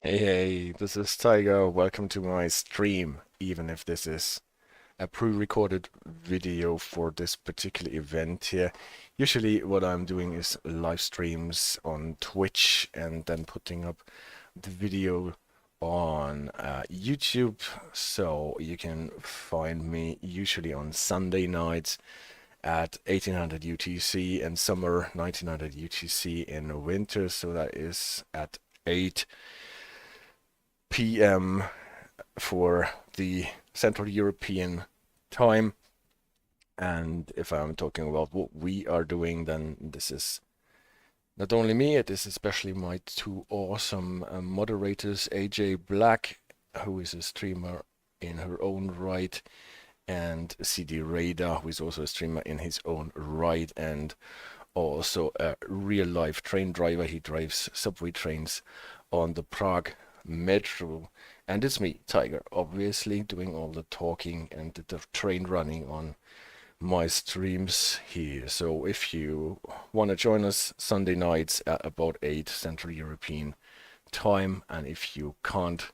Hey, this is Tiger. Welcome to my stream, even if this is a pre-recorded video for this particular event here. Usually what I'm doing is live streams on Twitch and then putting up the video on YouTube. So you can find me usually on Sunday nights at 1800 UTC in summer, 1900 UTC in winter. So that is at 8 p.m. for the Central European time. And if I'm talking about what we are doing, then this is not only me, it is especially my two awesome moderators, AJ Black, who is a streamer in her own right, and CD Radar, who is also a streamer in his own right, and also a real life train driver. He drives subway trains on the Prague Metro. And it's me, Tiger, obviously doing all the talking and the train running on my streams here. So if you want to join us Sunday nights at about 8 Central European time, and if you can't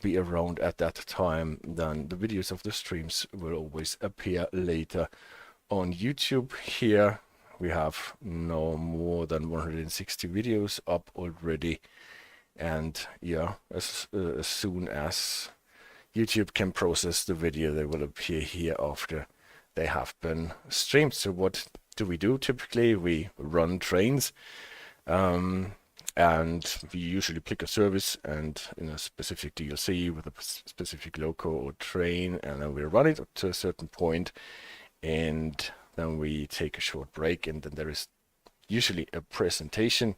be around at that time, then the videos of the streams will always appear later on YouTube. Here we have no more than 160 videos up already. And yeah, as soon as YouTube can process the video, they will appear here after they have been streamed. So what do we do? Typically, we run trains, and we usually pick a service and in a specific DLC with a specific loco or train, and then we run it up to a certain point, and then we take a short break, and then there is usually a presentation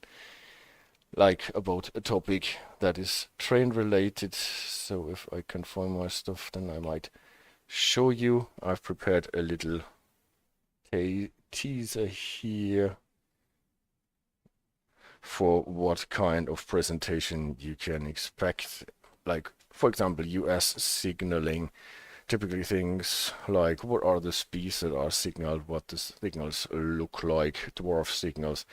like about a topic that is train related. So if I can find my stuff, then I might show you. I've prepared a little teaser here for what kind of presentation you can expect. Like, for example, US signaling. Typically things like what are the speeds that are signaled, what the signals look like, dwarf signals,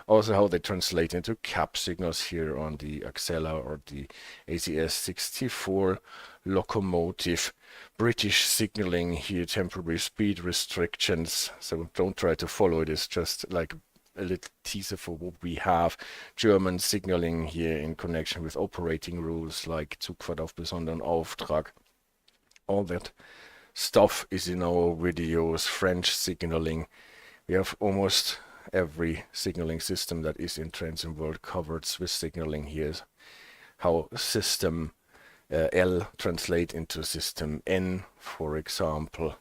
also how they translate into cap signals here on the Axela or the ACS 64 locomotive, British signaling here, temporary speed restrictions. So don't try to follow it, it's just like a little teaser for what we have. German signaling here in connection with operating rules like Zugfahrt auf besonderen Auftrag. All that stuff is in our videos. French signaling. We have almost every signaling system that is in Transim World covered. Swiss signaling here. How system L translate into system N, for example,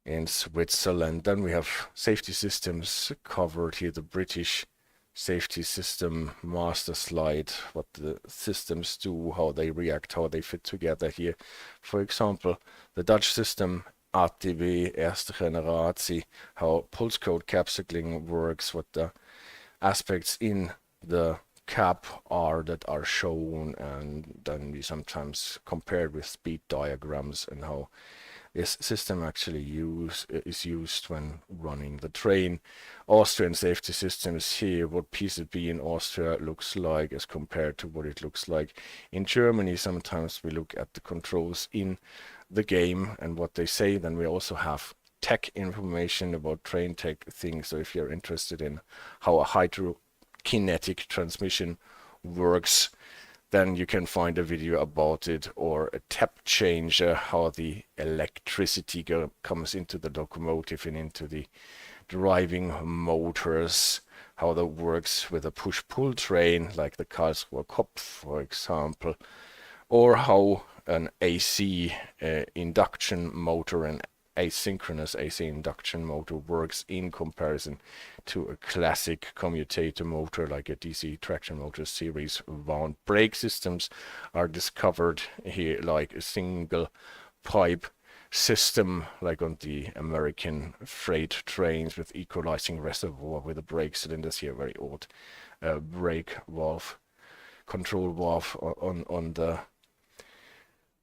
in Switzerland. Then we have safety systems covered here. The British safety system master slide, what the systems do, how they react, how they fit together here. For example, the Dutch system ATB Erste Generatie, how pulse code cap signaling works, what the aspects in the cap are that are shown, and then we sometimes compare with speed diagrams and how this system actually is used when running the train. Austrian safety systems here, what PZB in Austria looks like as compared to what it looks like in Germany. Sometimes we look at the controls in the game and what they say. Then we also have tech information about train tech things. So if you're interested in how a hydrokinetic transmission works, then you can find a video about it, or a tap changer, how the electricity comes into the locomotive and into the driving motors, how that works with a push-pull train like the Karlsruher Kopf, for example, or how an AC induction motor and asynchronous AC induction motor works in comparison to a classic commutator motor like a DC traction motor series wound. Brake systems are discovered here, like a single pipe system like on the American freight trains with equalizing reservoir with the brake cylinders here, very old brake valve, control valve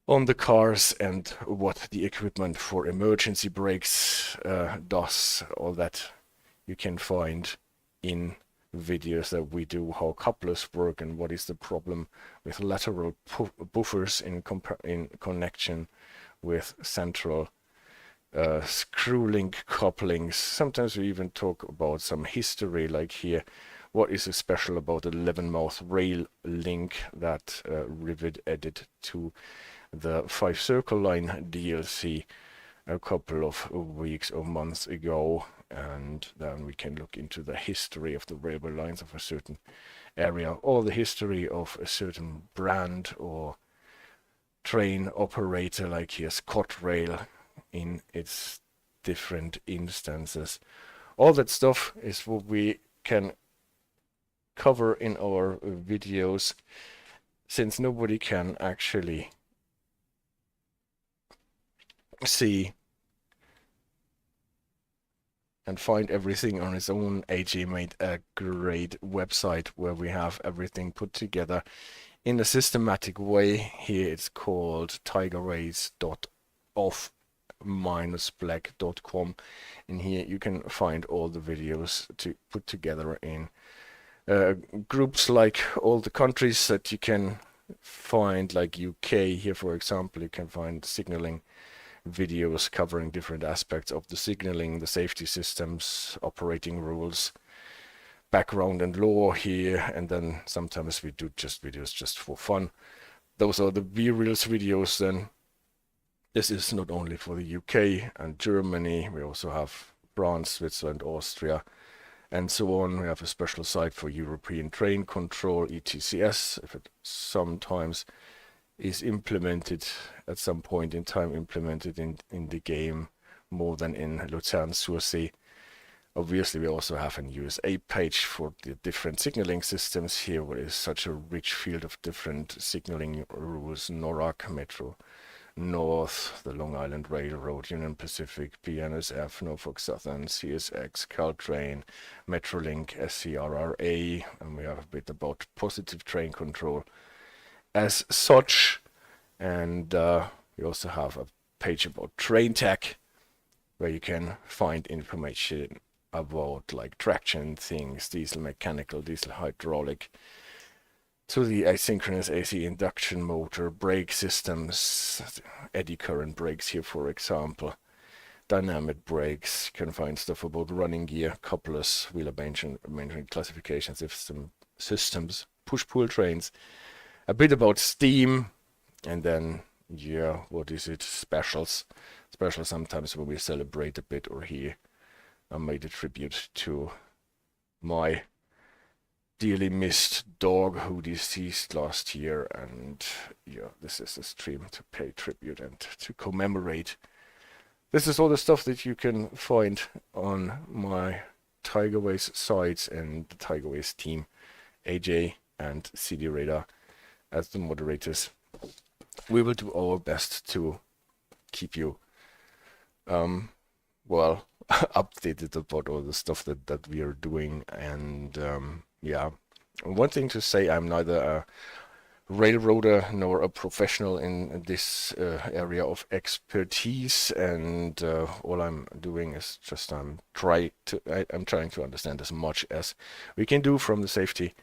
on the cars, and what the equipment for emergency brakes does. All that you can find in videos that we do, how couplers work and what is the problem with lateral buffers in connection with central screw link couplings. Sometimes we even talk about some history, like here, what is special about the 11-mouth rail link that Rivet added to the 5-circle line DLC a couple of weeks or months ago, and then we can look into the history of the railway lines of a certain area, or the history of a certain brand or train operator, like here ScotRail in its different instances. All that stuff is what we can cover in our videos, since nobody can actually see and find everything on its own. AJ made a great website where we have everything put together in a systematic way. Here it's called tigerrace.off-black.com, and here you can find all the videos to put together in groups, like all the countries that you can find, like UK. Here, for example, you can find signaling videos covering different aspects of the signaling, the safety systems, operating rules, background and lore here, and then sometimes we do just videos just for fun. Those are the V-Reels videos. Then this is not only for the UK and Germany, we also have France, Switzerland, Austria, and so on. We have a special site for European Train Control, ETCS, if it sometimes is implemented at some point in time, implemented in the game more than in Lucerne-sur-Sea. Obviously, we also have an USA page for the different signaling systems. Here, where is such a rich field of different signaling rules: NORAC, Metro North, the Long Island Railroad, Union Pacific, BNSF, Norfolk Southern, CSX, Caltrain, Metrolink, SCRRA, and we have a bit about positive train control as such. And we also have a page about train tech, where you can find information about like traction things, diesel mechanical, diesel hydraulic, to the asynchronous AC induction motor, brake systems, eddy current brakes here, for example, dynamic brakes. You can find stuff about running gear, couplers, wheel management classification systems, push-pull trains, a bit about steam, and then, yeah, what is it? Specials sometimes when we celebrate a bit, or here I made a tribute to my dearly missed dog who deceased last year, and yeah, this is a stream to pay tribute and to commemorate. This is all the stuff that you can find on my Tigerways sites and the Tigerways team, AJ and CD Radar as the moderators. We will do our best to keep you well updated about all the stuff that we are doing. And yeah, one thing to say, I'm neither a railroader nor a professional in this area of expertise, and all I'm doing is just I'm trying to understand as much as we can do from the safety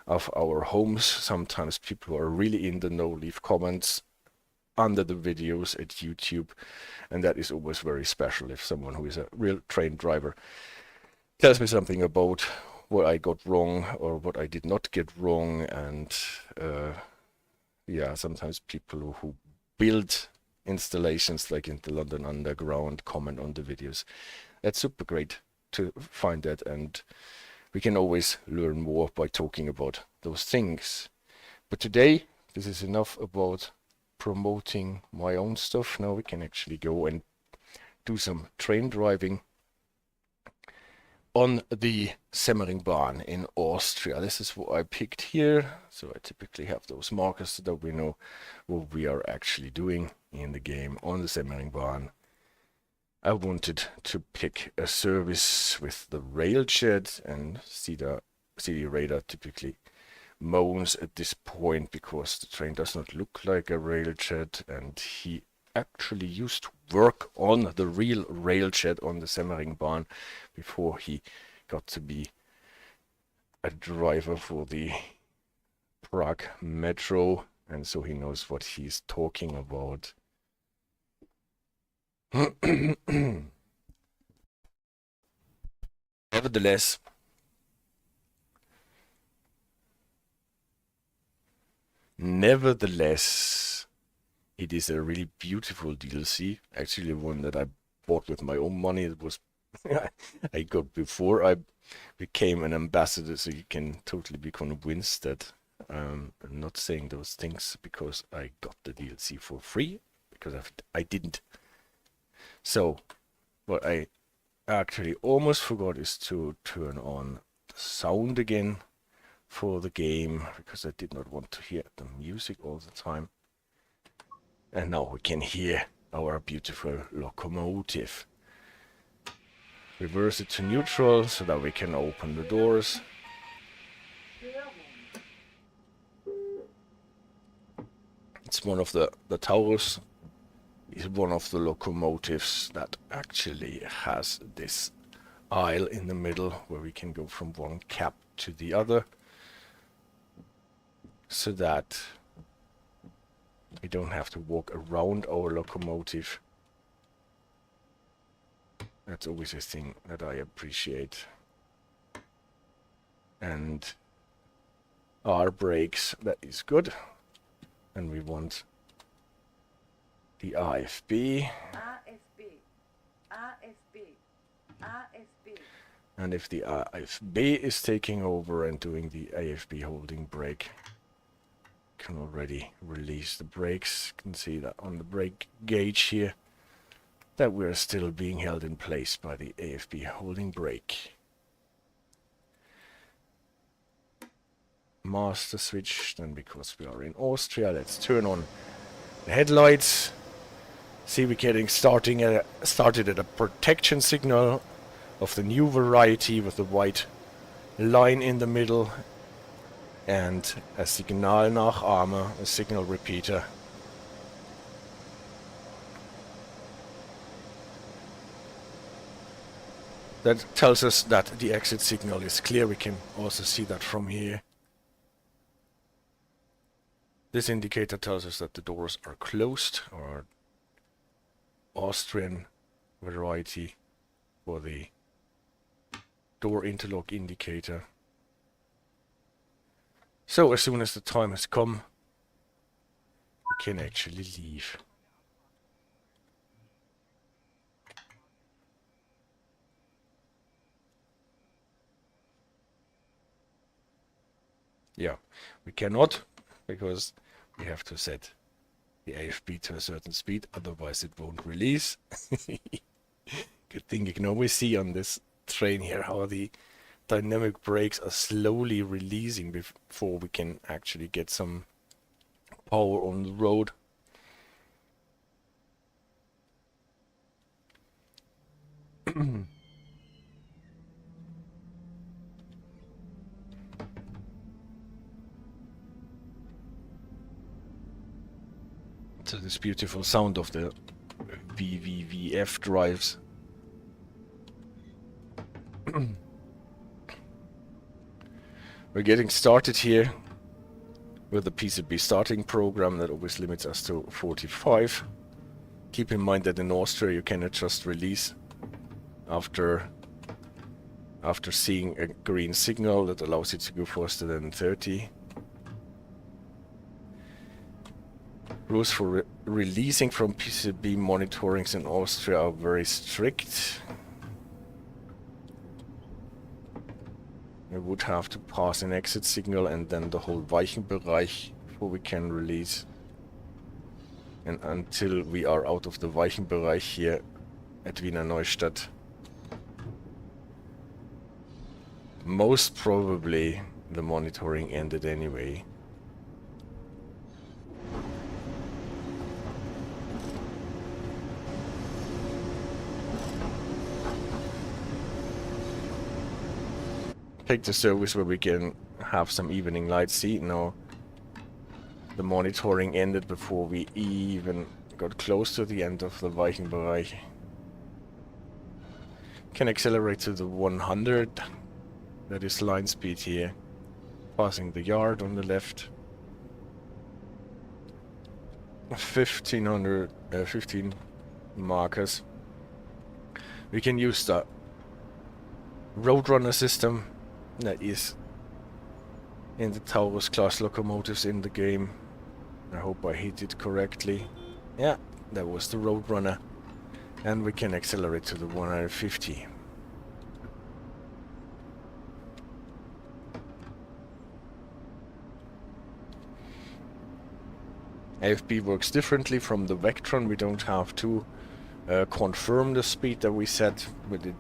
of our homes. Sometimes people who are really in the know leave comments under the videos at YouTube, and that is always very special if someone who is a real trained driver tells me something about what I got wrong or what I did not get wrong. And yeah, sometimes people who build installations like in the London Underground comment on the videos. That's super great to find that, and we can always learn more by talking about those things. But today, this is enough about promoting my own stuff. Now we can actually go and do some train driving on the Semmeringbahn in Austria. This is what I picked here. So I typically have those markers so that we know what we are actually doing in the game on the Semmeringbahn. I wanted to pick a service with the railjet, and CD Radar typically moans at this point because the train does not look like a railjet, and he actually used to work on the real railjet on the Semmeringbahn before he got to be a driver for the Prague Metro, and so he knows what he's talking about. Nevertheless, it is a really beautiful DLC. Actually, one that I bought with my own money. It was I got before I became an ambassador, so you can totally be convinced that I'm not saying those things because I got the DLC for free, because I didn't. So, what I actually almost forgot is to turn on the sound again for the game, because I did not want to hear the music all the time. And now we can hear our beautiful locomotive. Reverse it to neutral so that we can open the doors. It's one of the Taurus is one of the locomotives that actually has this aisle in the middle where we can go from one cab to the other, so that we don't have to walk around our locomotive. That's always a thing that I appreciate. And our brakes, that is good. And we want the AFB. And if the AFB is taking over and doing the AFB holding brake, can already release the brakes. You can see that on the brake gauge here, that we're still being held in place by the AFB holding brake. Master switch, then because we are in Austria, let's turn on the headlights. See, we're getting started at a protection signal of the new variety with the white line in the middle and a Signalnachahmer, a signal repeater. That tells us that the exit signal is clear. We can also see that from here. This indicator tells us that the doors are closed, or Austrian variety for the door interlock indicator. So as soon as the time has come, we can actually leave. Yeah, we cannot, because we have to set the AFB to a certain speed, otherwise it won't release. Good thing you can always see on this train here how the dynamic brakes are slowly releasing before we can actually get some power on the road. So this beautiful sound of the VVVF drives. We're getting started here with the PCB starting program that always limits us to 45. Keep in mind that in Austria you cannot just release after seeing a green signal that allows you to go faster than 30. Rules for releasing from PCB monitorings in Austria are very strict. We would have to pass an exit signal and then the whole Weichenbereich before we can release. And until we are out of the Weichenbereich here at Wiener Neustadt, most probably the monitoring ended anyway. Take the service where we can have some evening lights. See, now the monitoring ended before we even got close to the end of the Weichenbereich. Can accelerate to the 100. That is line speed here. Passing the yard on the left. 15 markers. We can use the Roadrunner system that is in the Taurus class locomotives in the game. I hope I hit it correctly. Yeah, that was the Roadrunner. And we can accelerate to the 150. AFB works differently from the Vectron. We don't have to confirm the speed that we set, but it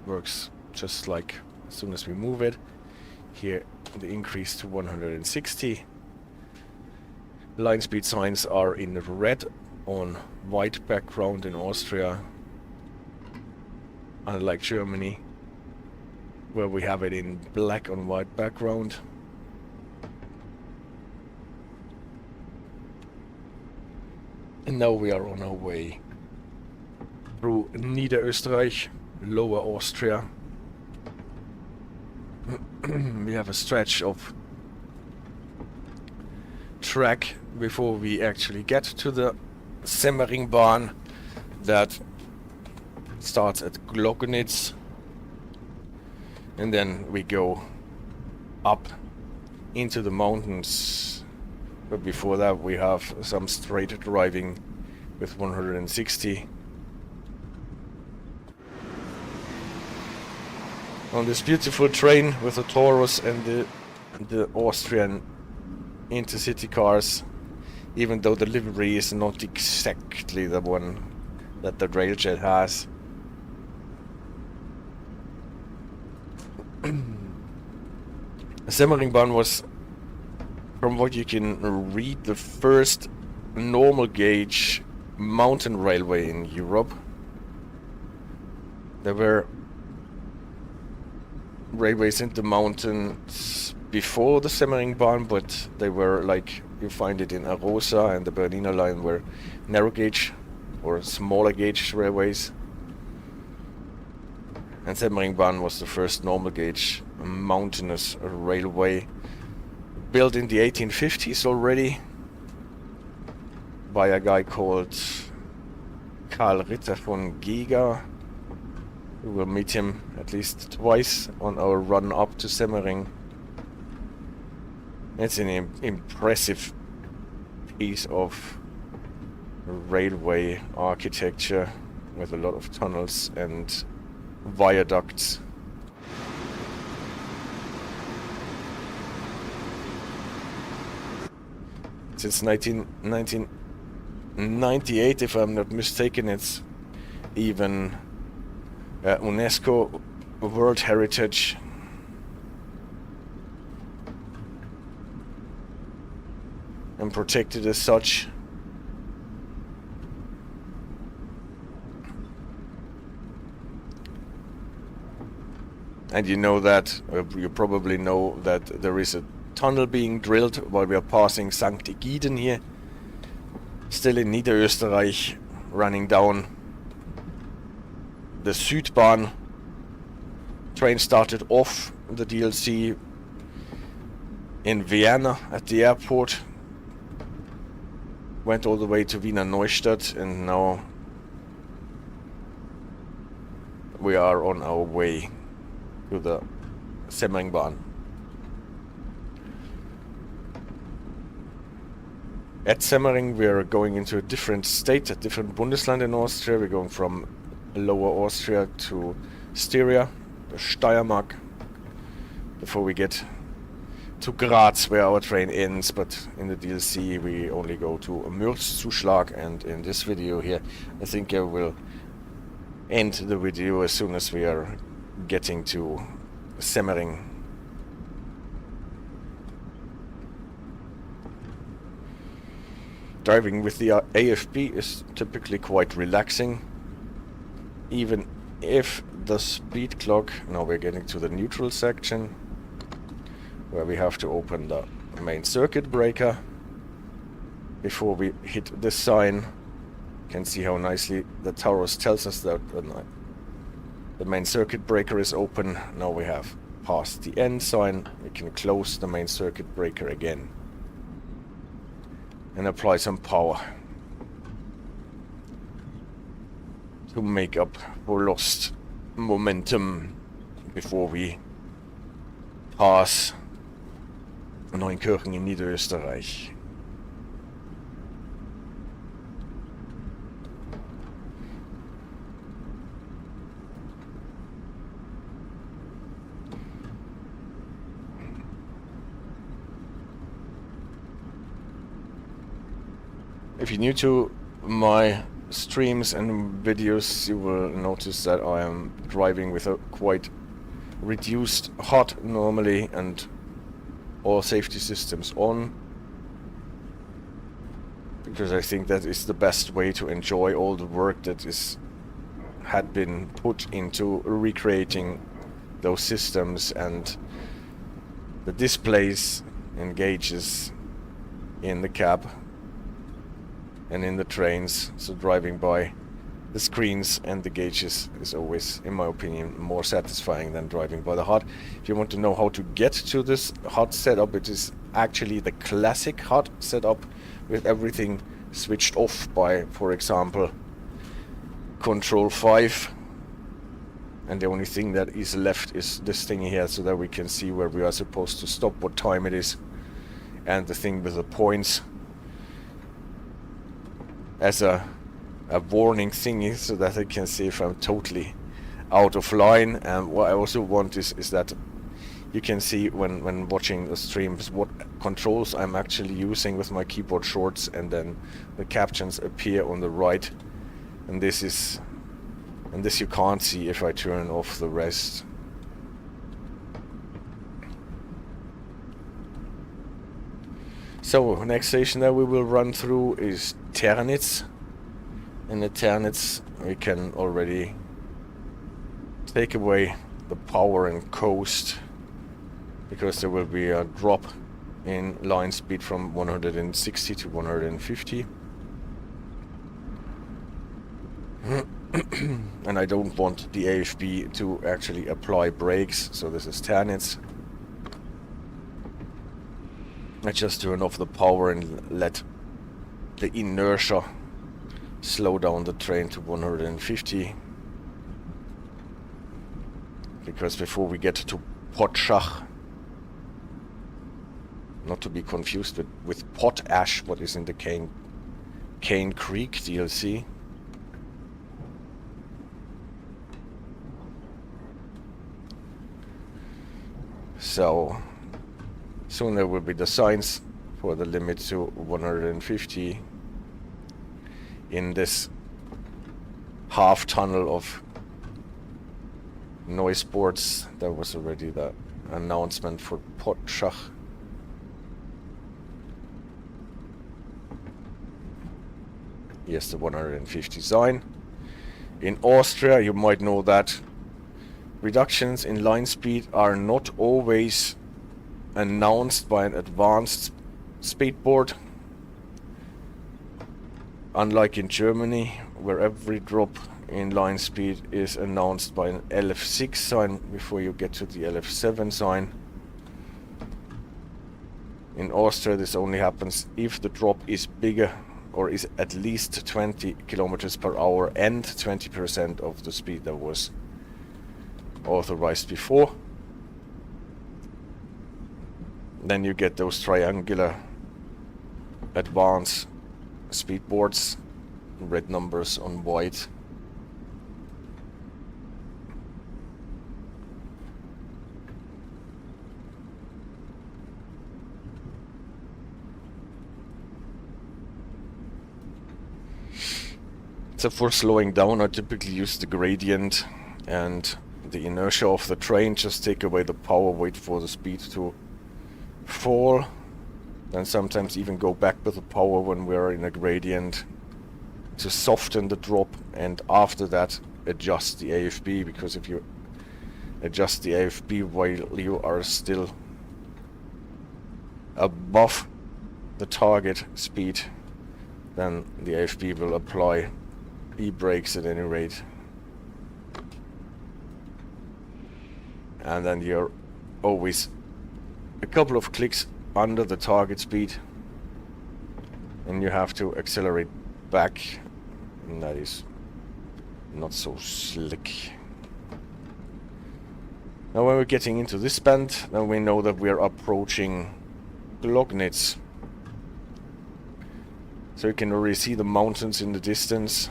works just like as soon as we move it. Here the increase to 160. Line speed signs are in red on white background in Austria, unlike Germany where we have it in black on white background. And now we are on our way through Niederösterreich, Lower Austria. We have a stretch of track before we actually get to the Semmeringbahn that starts at Gloggnitz, and then we go up into the mountains. But before that we have some straight driving with 160. On this beautiful train with the Taurus and the Austrian intercity cars, even though the livery is not exactly the one that the Railjet has. Semmeringbahn was, from what you can read, the first normal gauge mountain railway in Europe. There were railways in the mountains before the Semmeringbahn, but they were like, you find it in Arosa, and the Berliner line were narrow gauge or smaller gauge railways. And Semmeringbahn was the first normal gauge mountainous railway, built in the 1850s already by a guy called Karl Ritter von Giga. We will meet him at least twice on our run up to Semmering. It's an impressive piece of railway architecture with a lot of tunnels and viaducts. Since 1998, if I'm not mistaken, it's even UNESCO World Heritage. And protected as such. And you know that, you probably know that there is a tunnel being drilled while we are passing St. Egiden here. Still in Niederösterreich, running down the Südbahn. Train started off the DLC in Vienna at the airport. Went all the way to Wiener Neustadt, and now we are on our way to the Semmeringbahn. At Semmering we are going into a different state, a different Bundesland in Austria. We're going from Lower Austria to Styria, the Steiermark, before we get to Graz, where our train ends. But in the DLC we only go to Mürzzuschlag, and in this video here I think I will end the video as soon as we are getting to Semmering. Driving with the AFB is typically quite relaxing, even if the speed clock... Now we're getting to the neutral section, where we have to open the main circuit breaker before we hit this sign. You can see how nicely the Taurus tells us that the main circuit breaker is open. Now we have past the end sign, we can close the main circuit breaker again and apply some power to make up for lost momentum before we pass Neunkirchen in Niederösterreich. If you're new to my streams and videos, you will notice that I am driving with a quite reduced HUD normally and all safety systems on, because I think that is the best way to enjoy all the work that had been put into recreating those systems and the displays and gauges in the cab and in the trains. So driving by the screens and the gauges is always, in my opinion, more satisfying than driving by the HUD. If you want to know how to get to this HUD setup, it is actually the classic HUD setup with everything switched off by, for example, Control 5. And the only thing that is left is this thing here, so that we can see where we are supposed to stop, what time it is, and the thing with the points as a warning thingy, so that I can see if I'm totally out of line. And what I also want is that you can see when watching the streams what controls I'm actually using with my keyboard shorts, and then the captions appear on the right, and this you can't see if I turn off the rest. So next station that we will run through is Ternitz. In the Ternitz we can already take away the power and coast, because there will be a drop in line speed from 160 to 150. And I don't want the AFB to actually apply brakes, so this is Ternitz. I just turn off the power and let the inertia slow down the train to 150. Because before we get to Potschach, not to be confused with Potash, what is in the Cane Creek DLC. So soon there will be the signs for the limit to 150 in this half tunnel of Neusports. That was already the announcement for Potschach. Here's the 150 sign. In Austria, you might know that reductions in line speed are not always announced by an advanced speedboard, unlike in Germany, where every drop in line speed is announced by an LF6 sign before you get to the LF7 sign. In Austria, this only happens if the drop is bigger or is at least 20 kilometers per hour and 20% of the speed that was authorized before. Then you get those triangular advanced speedboards, red numbers on white. So for slowing down, I typically use the gradient and the inertia of the train. Just take away the power, wait for the speed to fall, then sometimes even go back with the power when we're in a gradient to soften the drop, and after that adjust the AFB, because if you adjust the AFB while you are still above the target speed, then the AFB will apply e-brakes at any rate, and then your always a couple of clicks under the target speed, and you have to accelerate back, and that is not so slick. Now when we're getting into this bend, then we know that we're approaching Glognitz. So you can already see the mountains in the distance.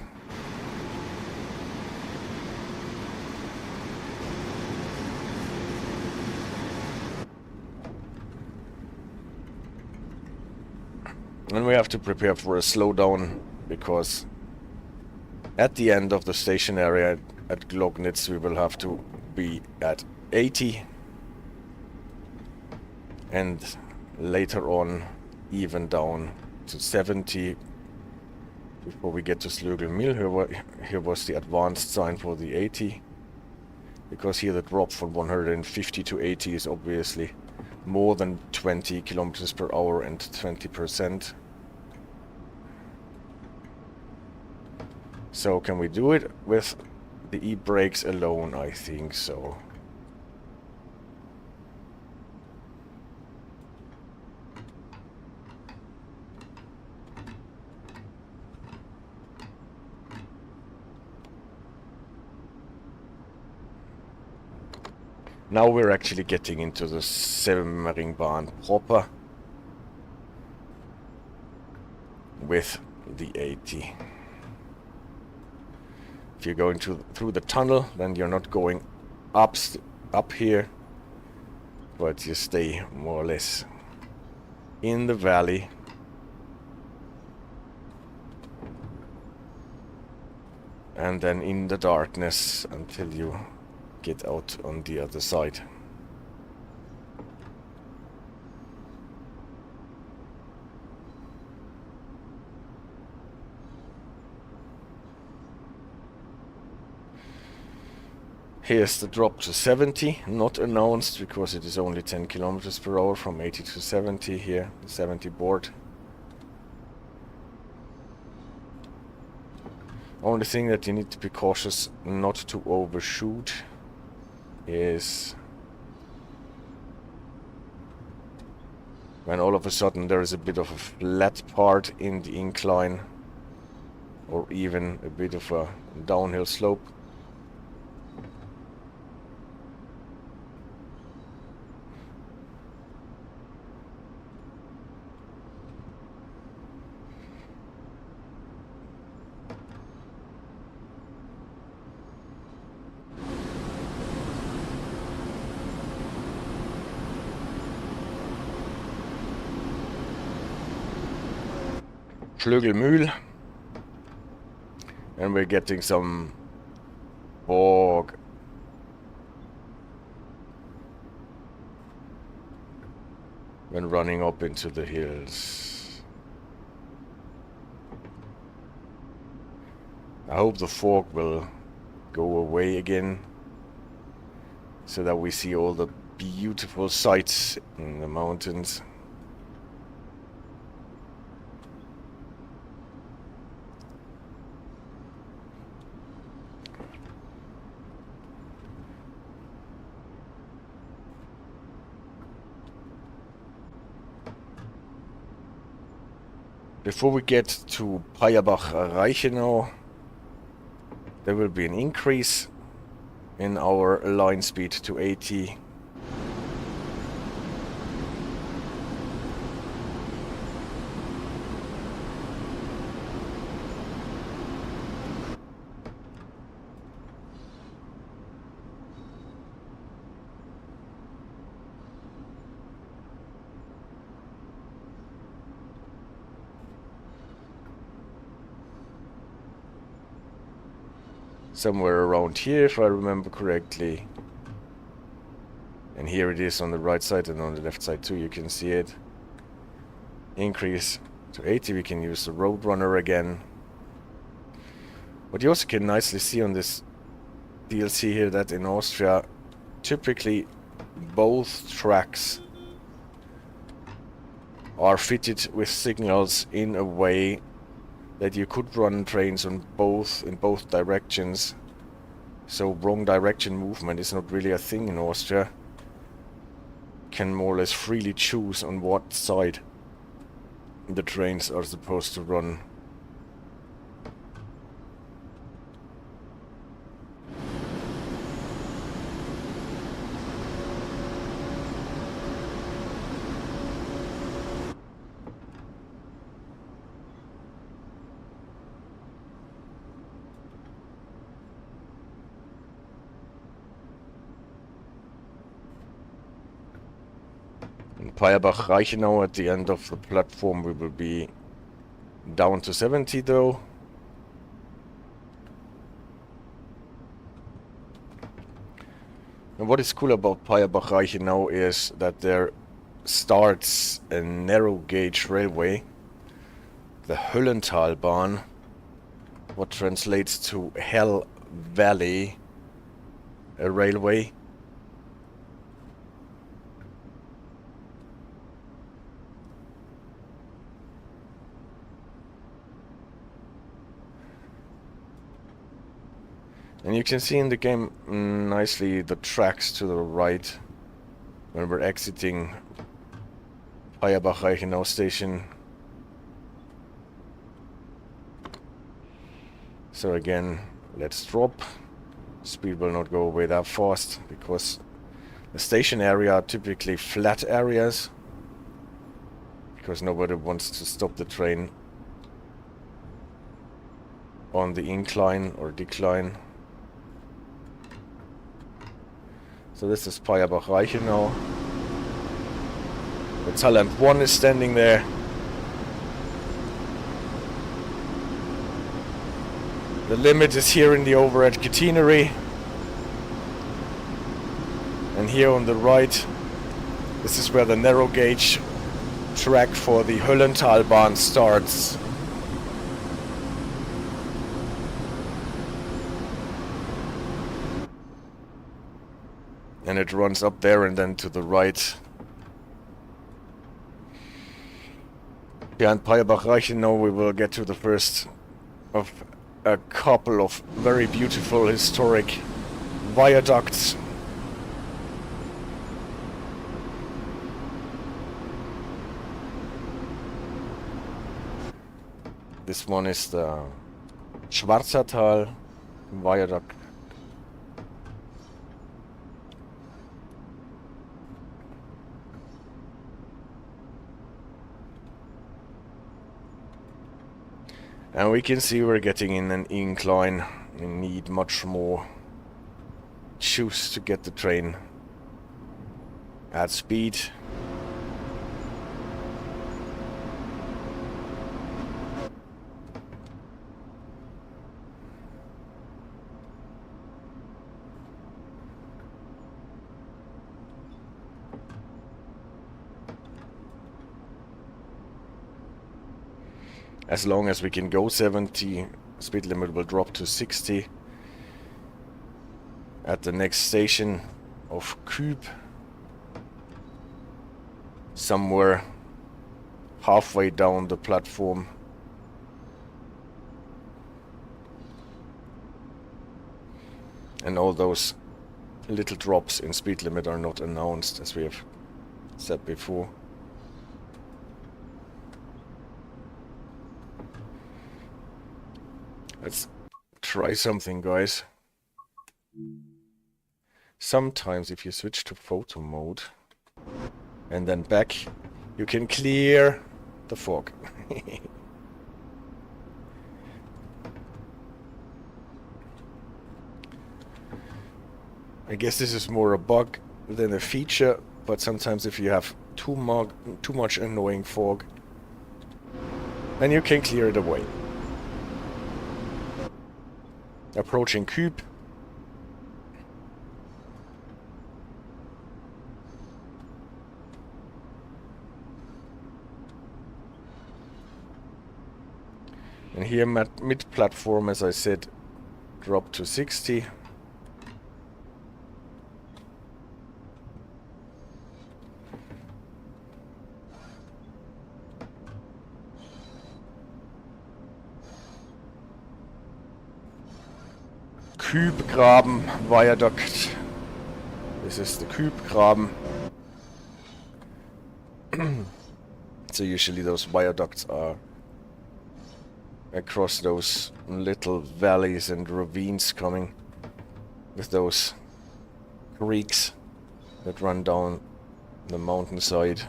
And we have to prepare for a slowdown, because at the end of the station area at Glognitz we will have to be at 80, and later on even down to 70 before we get to Slögelmühl. Here was the advanced sign for the 80, because here the drop from 150 to 80 is obviously more than 20 kilometers per hour and 20%. So can we do it with the e-brakes alone? I think so. Now we're actually getting into the Semmeringbahn proper with the 80. If you're going through the tunnel, then you're not going up here, but you stay more or less in the valley. And then in the darkness until you get out on the other side. Here's the drop to 70, not announced because it is only 10 kilometers per hour from 80 to 70 here, the 70 board. Only thing that you need to be cautious not to overshoot is when all of a sudden there is a bit of a flat part in the incline, or even a bit of a downhill slope. Schlögelmühl, and we're getting some fog. When running up into the hills. I hope the fog will go away again, so that we see all the beautiful sights in the mountains. Before we get to Payerbach-Reichenau, there will be an increase in our line speed to 80. Somewhere around here, if I remember correctly. And here it is on the right side, and on the left side too, you can see it. Increase to 80, we can use the Roadrunner again. But you also can nicely see on this DLC here that in Austria, typically both tracks are fitted with signals in a way that you could run trains on in both directions. So wrong direction movement is not really a thing in Austria. can more or less freely choose on what side the trains are supposed to run. In Peierbach-Reichenau, at the end of the platform, we will be down to 70 though. And what is cool about Peierbach-Reichenau is that there starts a narrow gauge railway, the Höllentalbahn, what translates to Hell Valley Railway. And you can see in the game nicely the tracks to the right when we're exiting Peierbach-Reichenau station. So again, let's drop. Speed will not go away that fast because the station area are typically flat areas, because nobody wants to stop the train on the incline or decline. So this is Peierbach-Reichenau. The Talent 1 is standing there. The limit is here in the overhead catenary. And here on the right, this is where the narrow gauge track for the Höllentalbahn starts. And it runs up there and then to the right. Behind Peierbach-Reichenau we will get to the first of a couple of very beautiful historic viaducts. This one is the Schwarzertal viaduct. And we can see we're getting in an incline. We need much more juice to get the train at speed. As long as we can go 70, speed limit will drop to 60 at the next station of Küb, somewhere halfway down the platform. And all those little drops in speed limit are not announced, as we have said before. Let's try something, guys. Sometimes if you switch to photo mode and then back, you can clear the fog. I guess this is more a bug than a feature, but sometimes if you have too much annoying fog, then you can clear it away. Approaching Küb. And here mid-platform, as I said, drop to 60. Kübgraben Viaduct. This is the Kübgraben. So usually those viaducts are across those little valleys and ravines coming with those creeks that run down the mountainside.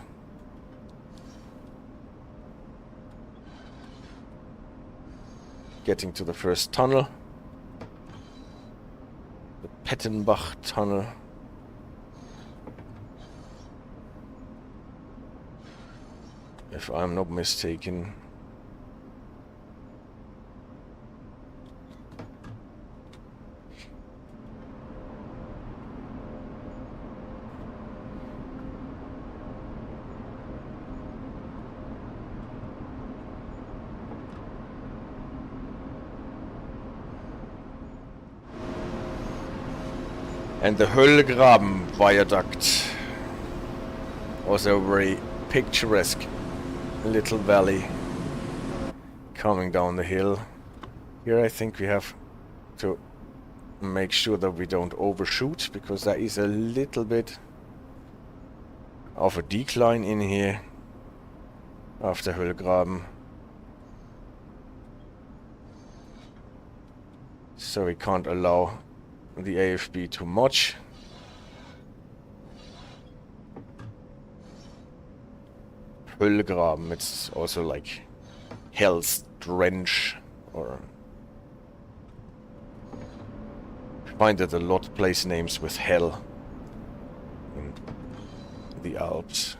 Getting to the first tunnel. The Pettenbach tunnel. If I'm not mistaken. And the Höllgraben viaduct, also a very picturesque little valley coming down the hill. Here I think we have to make sure that we don't overshoot, because there is a little bit of a decline in here after Höllgraben. So we can't allow the AFB too much. Höllgraben, it's also like Hell's Drench, or I find that a lot place names with hell in the Alps.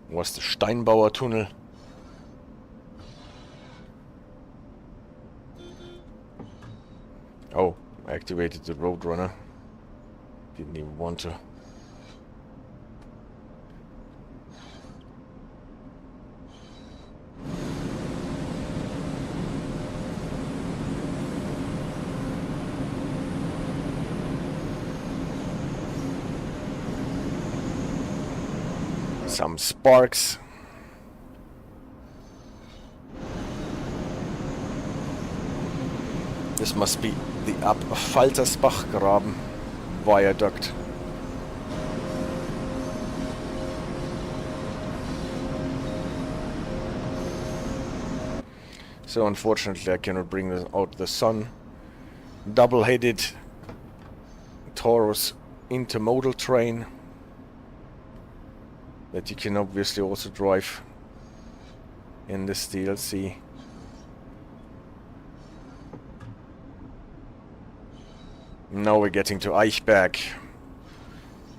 Was the Steinbauer Tunnel. Oh, I activated the Roadrunner. Didn't even want to. Some sparks. This must be the Ab-Faltersbach-Graben viaduct. So unfortunately I cannot bring out the sun. Double-headed Taurus intermodal train that you can obviously also drive in this DLC. Now we're getting to Eichberg.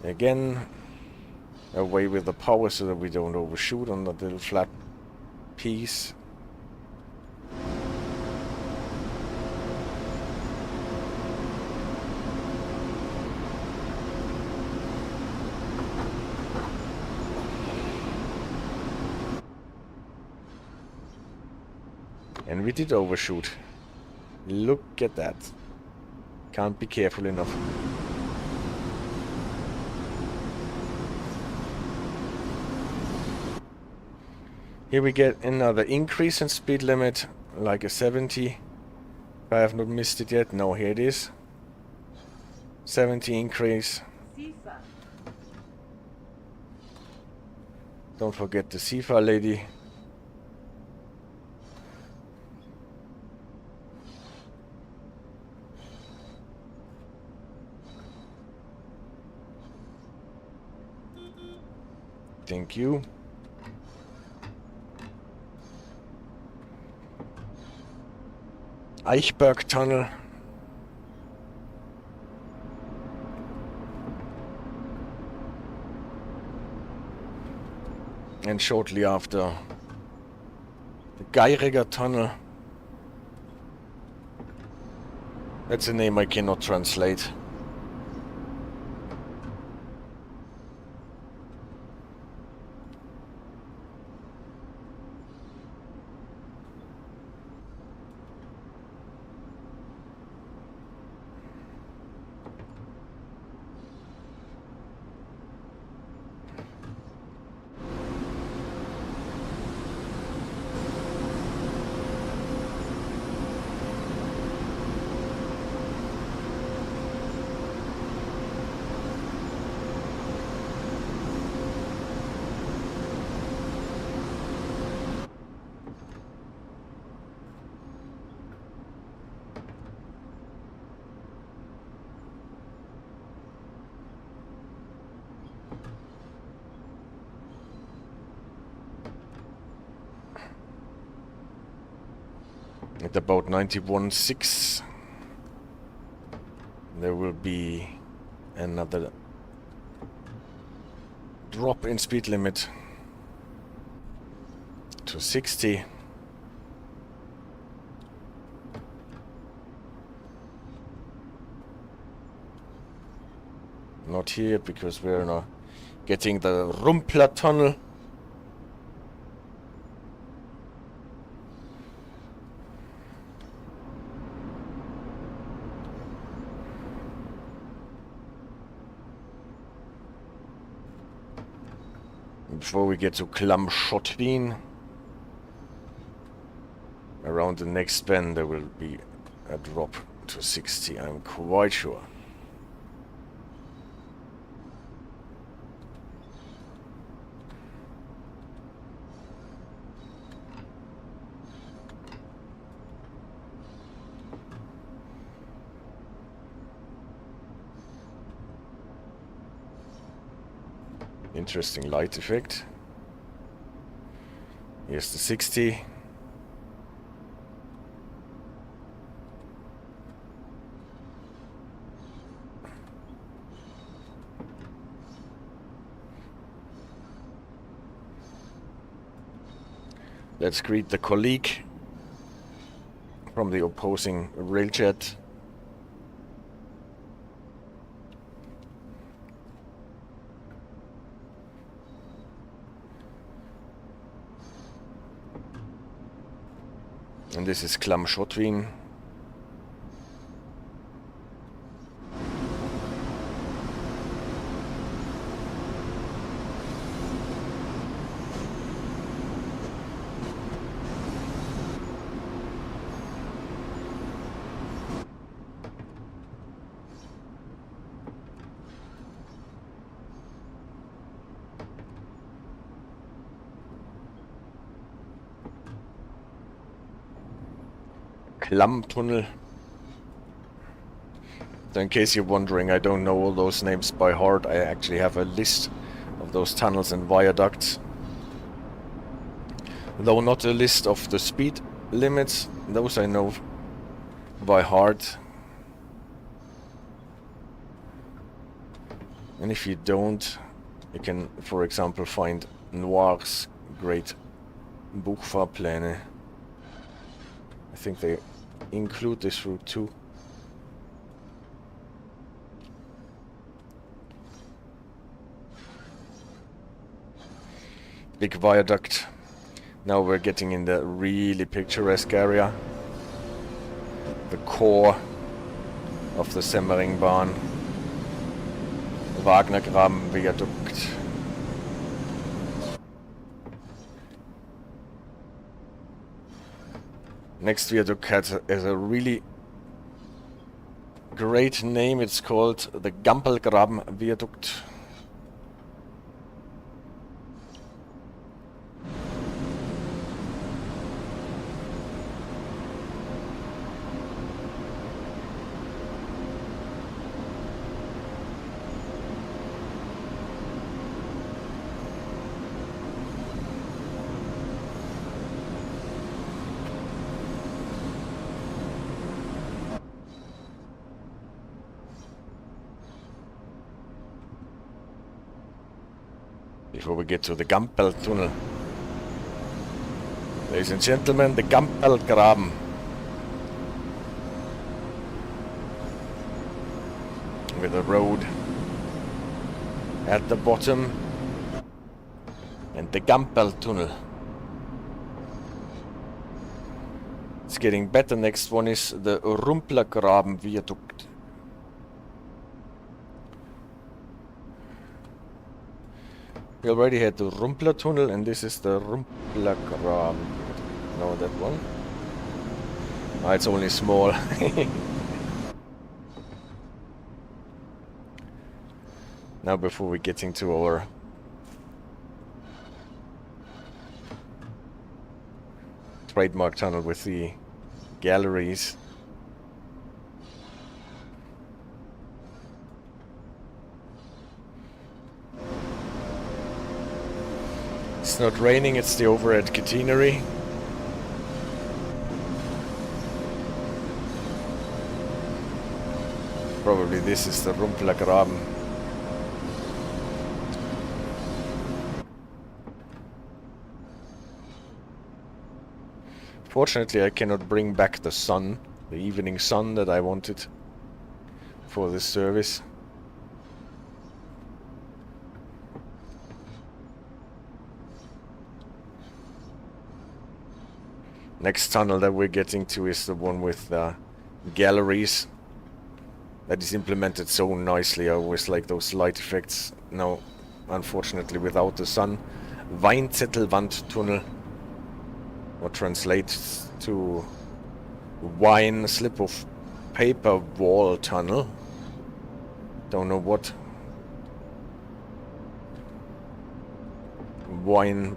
Again, away with the power so that we don't overshoot on that little flat piece. And we did overshoot. Look at that. Can't be careful enough. Here we get another increase in speed limit, like a 70. If I have not missed it yet. No, here it is. 70 increase. Don't forget the Sifa lady. Thank you. Eichberg Tunnel. And shortly after, the Geiriger Tunnel. That's a name I cannot translate. At about 91.6 there will be another drop in speed limit to 60. Not here because we're now getting the Rumpler tunnel. Before we get to Klamm-Schottwien, around the next bend there will be a drop to 60, I'm quite sure. Interesting light effect. Here's the 60. Let's greet the colleague from the opposing railjet. And this is Klamm-Schottwien. Klamm-Tunnel. So in case you're wondering, I don't know all those names by heart. I actually have a list of those tunnels and viaducts. Though not a list of the speed limits. Those I know by heart. And if you don't, you can, for example, find Noir's great Buchfahrpläne. I think they include this route too. Big viaduct. Now we're getting in the really picturesque area. The core of the Semmeringbahn. Wagnergraben Viaduct. Next viaduct has a really great name. It's called the Gampelgraben Viaduct. Before we get to the Gampel Tunnel. Ladies and gentlemen, the Gampelgraben. With a road at the bottom. And the Gampel Tunnel. It's getting better. Next one is the Rumplergraben Viaduct. We already had the Rumpler Tunnel, and this is the Rumplergraben. No, that one. Ah, it's only small. Now, before we get into our trademark tunnel with the galleries. It's not raining, it's the overhead catenary. Probably this is the Rumplergraben. Fortunately, I cannot bring back the sun, the evening sun that I wanted for this service. Next tunnel that we're getting to is the one with the galleries. That is implemented so nicely. I always like those light effects. Now, unfortunately, without the sun. Weinzettelwandtunnel, what translates to wine slip of paper wall tunnel. Don't know what wine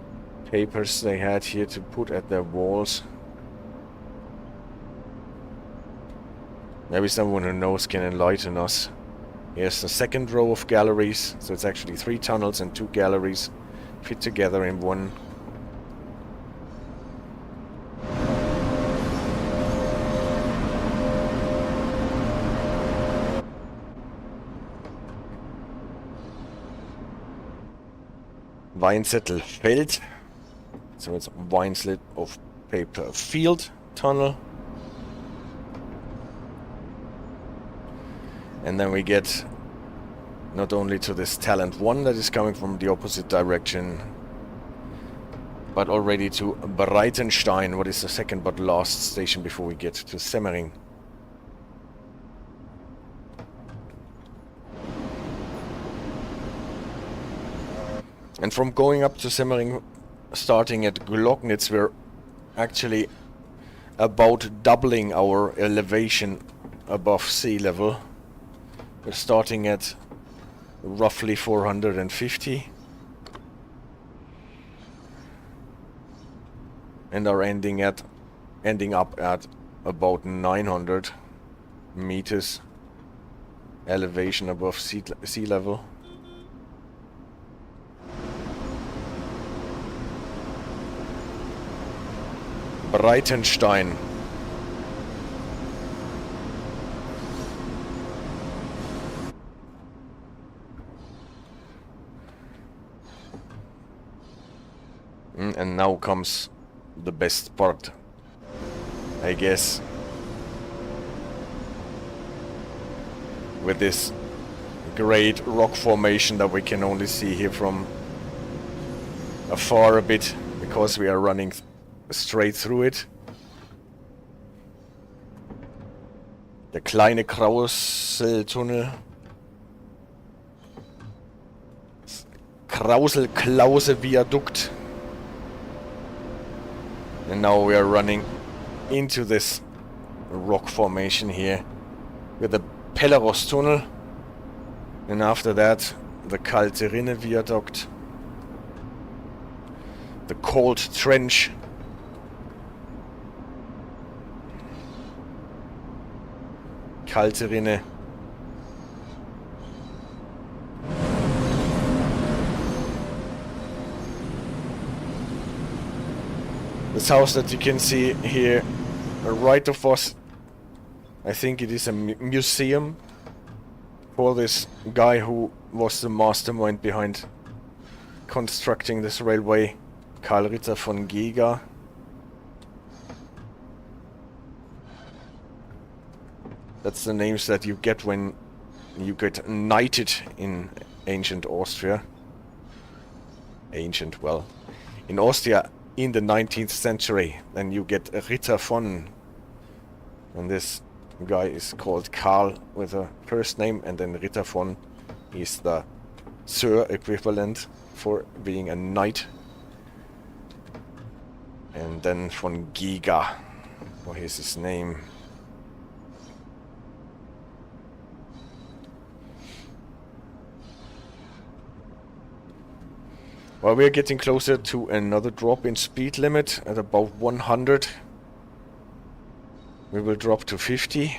papers they had here to put at their walls. Maybe someone who knows can enlighten us. Here's the second row of galleries, so it's actually 3 tunnels and 2 galleries fit together in one. Weinzettelfeld, so it's wine slip of paper field tunnel. And then we get not only to this Talent 1 that is coming from the opposite direction, but already to Breitenstein, what is the second but last station before we get to Semmering. And from going up to Semmering, starting at Glocknitz, we're actually about doubling our elevation above sea level. We're starting at roughly 450 and are ending up at about 900 meters elevation above sea level. Breitenstein. And now comes the best part, I guess. With this great rock formation that we can only see here from afar a bit, because we are running straight through it. Der kleine Krauseltunnel. Krausel-Klause-Viadukt. And now we are running into this rock formation here with the Pelleros Tunnel. And after that, the Kalte Rinne Viaduct. The Cold Trench. Kalte Rinne. This house that you can see here, right of us, I think it is a museum for this guy who was the mastermind behind constructing this railway, Karl Ritter von Giga. That's the names that you get when you get knighted in ancient Austria. Ancient, well, in Austria in the 19th century, then you get a Ritter von, and this guy is called Karl with a first name, and then Ritter von is the Sir equivalent for being a knight. And then von Giga, what is his name? Well, we are getting closer to another drop in speed limit at about 100. We will drop to 50.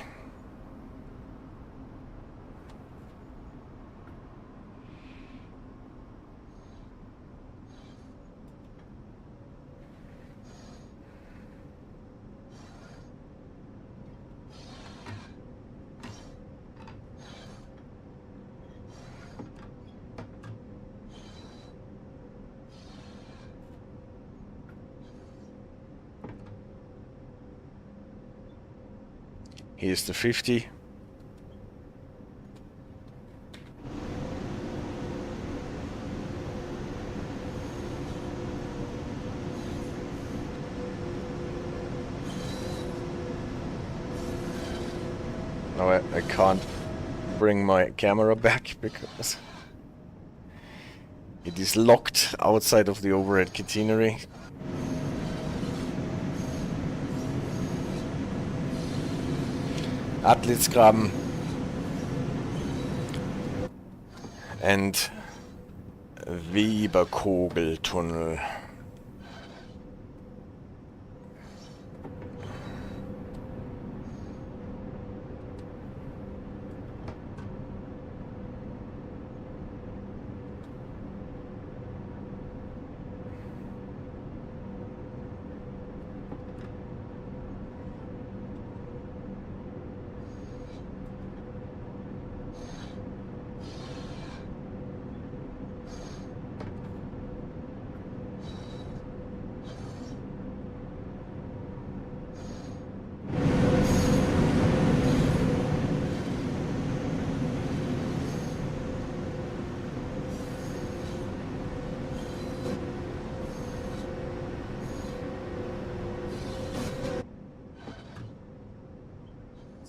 Here's the 50. Now I can't bring my camera back because it is locked outside of the overhead catenary. Atlitzgraben and Weberkogeltunnel.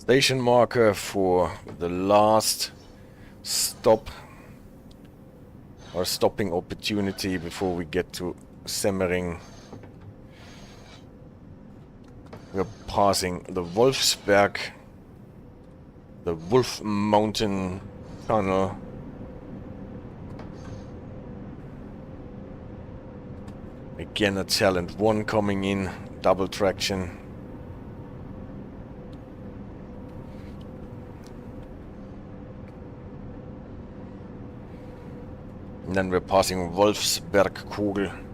Station marker for the last stop or stopping opportunity before we get to Semmering. We're passing the Wolfsberg, the Wolf Mountain Tunnel. Again a Talent 1 coming in, double traction. And then we're passing Wolfsbergkogel.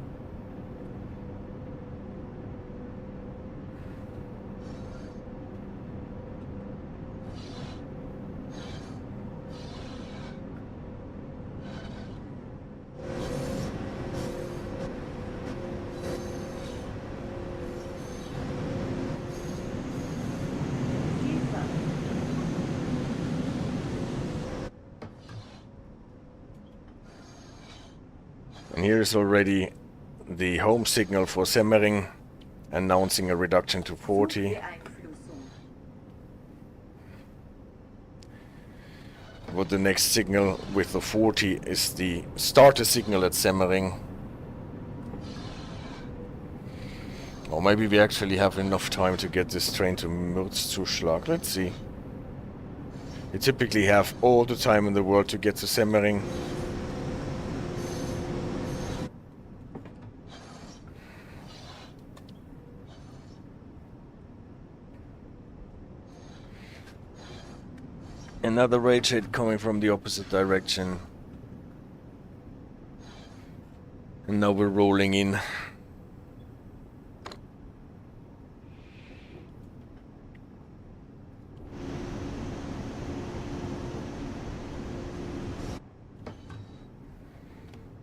And here is already the home signal for Semmering, announcing a reduction to 40. What the next signal with the 40 is the starter signal at Semmering. Or maybe we actually have enough time to get this train to Mürzzuschlag. Let's see. You typically have all the time in the world to get to Semmering. Another rage hit coming from the opposite direction. And now we're rolling in.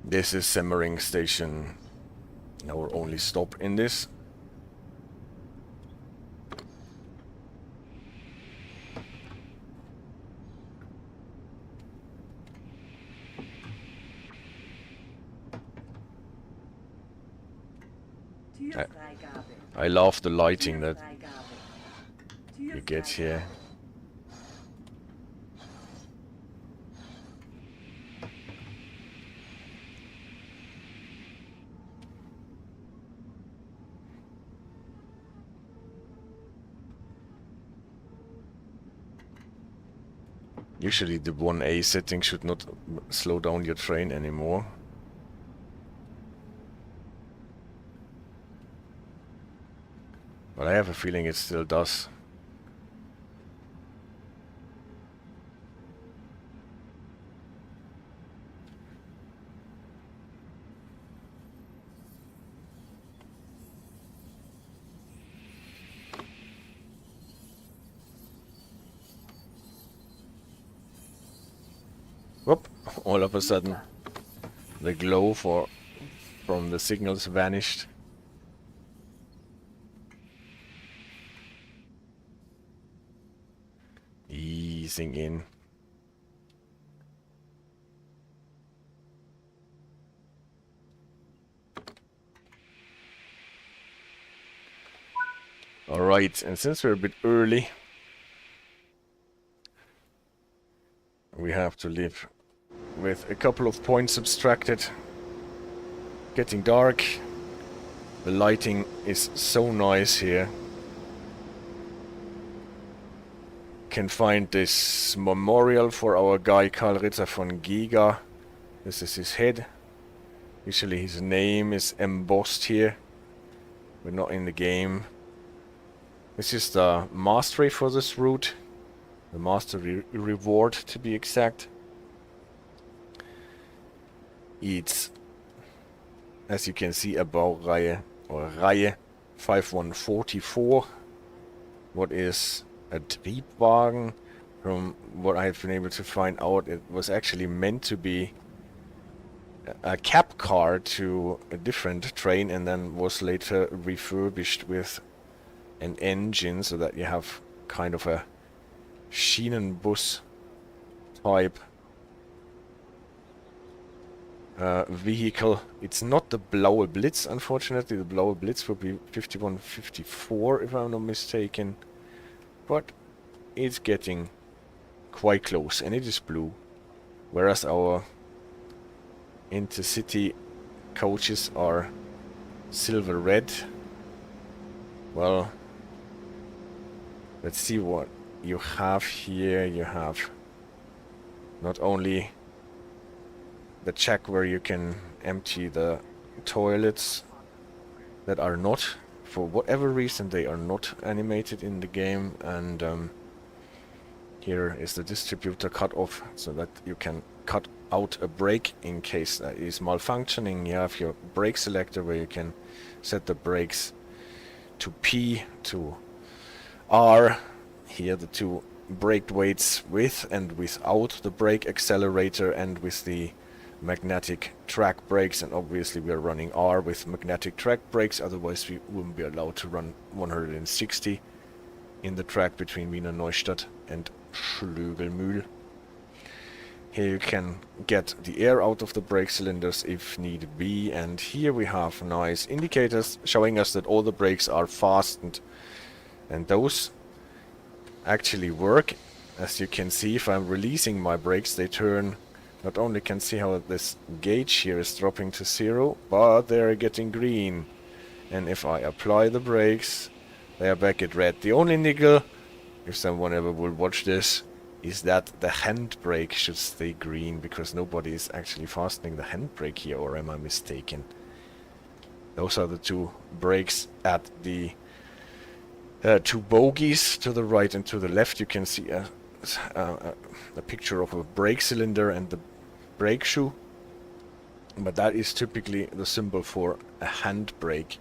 This is Semmering Station. Our only stop in this. I love the lighting that you get here. Usually the 1A setting should not slow down your train anymore. But I have a feeling it still does. Whoop! All of a sudden, the glow from the signals vanished. easing in. Alright, and since we're a bit early, we have to live with a couple of points subtracted. Getting dark. The lighting is so nice here. Can find this memorial for our guy Karl Ritter von Giga. This is his head. Usually his name is embossed here, but not in the game. This is the mastery for this route. The mastery reward, to be exact. It's, as you can see, a Baureihe or Reihe 5144. What is a Triebwagen? From what I've been able to find out, it was actually meant to be a cab car to a different train, and then was later refurbished with an engine so that you have kind of a Schienenbus type vehicle. It's not the Blaue Blitz, unfortunately. The Blaue Blitz would be 5154 if I'm not mistaken, but it's getting quite close, and it is blue, whereas our intercity coaches are silver red. Well, let's see what you have here. You have not only the check where you can empty the toilets that are not, for whatever reason, they are not animated in the game, and here is the distributor cut off so that you can cut out a brake in case that is malfunctioning. You have your brake selector where you can set the brakes to P, to R. Here the two brake weights with and without the brake accelerator, and with the magnetic track brakes, and obviously we are running R with magnetic track brakes, otherwise we wouldn't be allowed to run 160 in the track between Wiener Neustadt and Schlögelmühl. Here you can get the air out of the brake cylinders if need be, and here we have nice indicators showing us that all the brakes are fastened, and those actually work. As you can see, if I'm releasing my brakes, they turn. Not only can see how this gauge here is dropping to 0, but they're getting green. And if I apply the brakes, they are back at red. The only niggle, if someone ever will watch this, is that the handbrake should stay green, because nobody is actually fastening the handbrake here, or am I mistaken? Those are the two brakes at the two bogies to the right and to the left. You can see a picture of a brake cylinder and the brake shoe, but that is typically the symbol for a handbrake.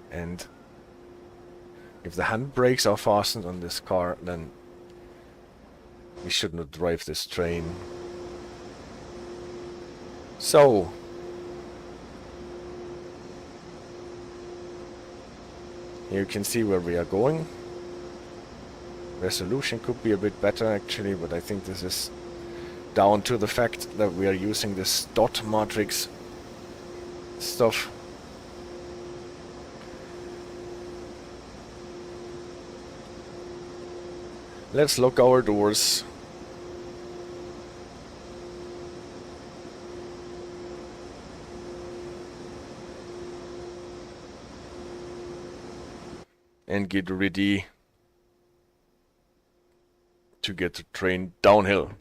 And if the handbrakes are fastened on this car, then we should not drive this train. So here you can see where we are going. Resolution could be a bit better actually, but I think this is down to the fact that we are using this dot matrix stuff. Let's lock our doors. And get ready to get the train downhill.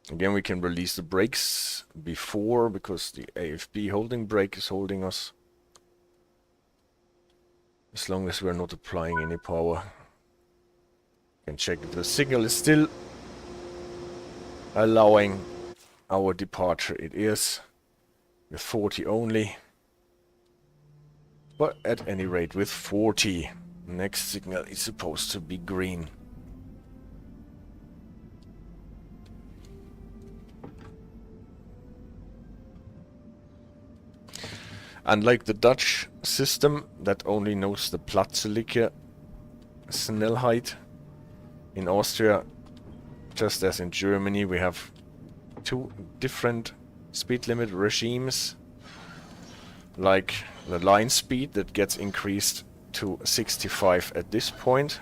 Again, we can release the brakes before, because the AFB holding brake is holding us. As long as we're not applying any power. Can check if the signal is still allowing our departure. It is with 40 only. But at any rate, with 40, next signal is supposed to be green. Unlike the Dutch system that only knows the Plötzliche Schnellheit, in Austria, just as in Germany, we have two different speed limit regimes, like the line speed that gets increased to 65 at this point,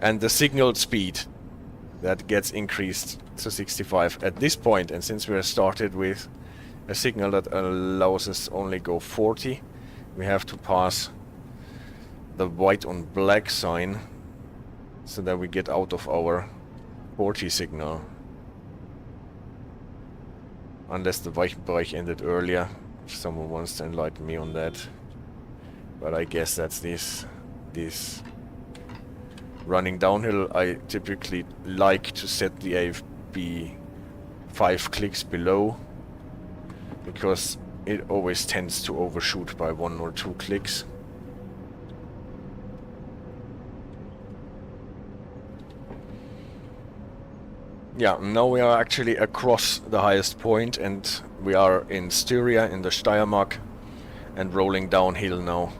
and the signal speed that gets increased to 65 at this point. And since we are started with a signal that allows us only go 40, we have to pass the white on black sign so that we get out of our 40 signal. Unless the Weichenbereich ended earlier, if someone wants to enlighten me on that. But I guess that's this running downhill. I typically like to set the AFB 5 clicks below, because it always tends to overshoot by 1 or 2 clicks. Yeah, now we are actually across the highest point, and we are in Styria in the Steiermark and rolling downhill now.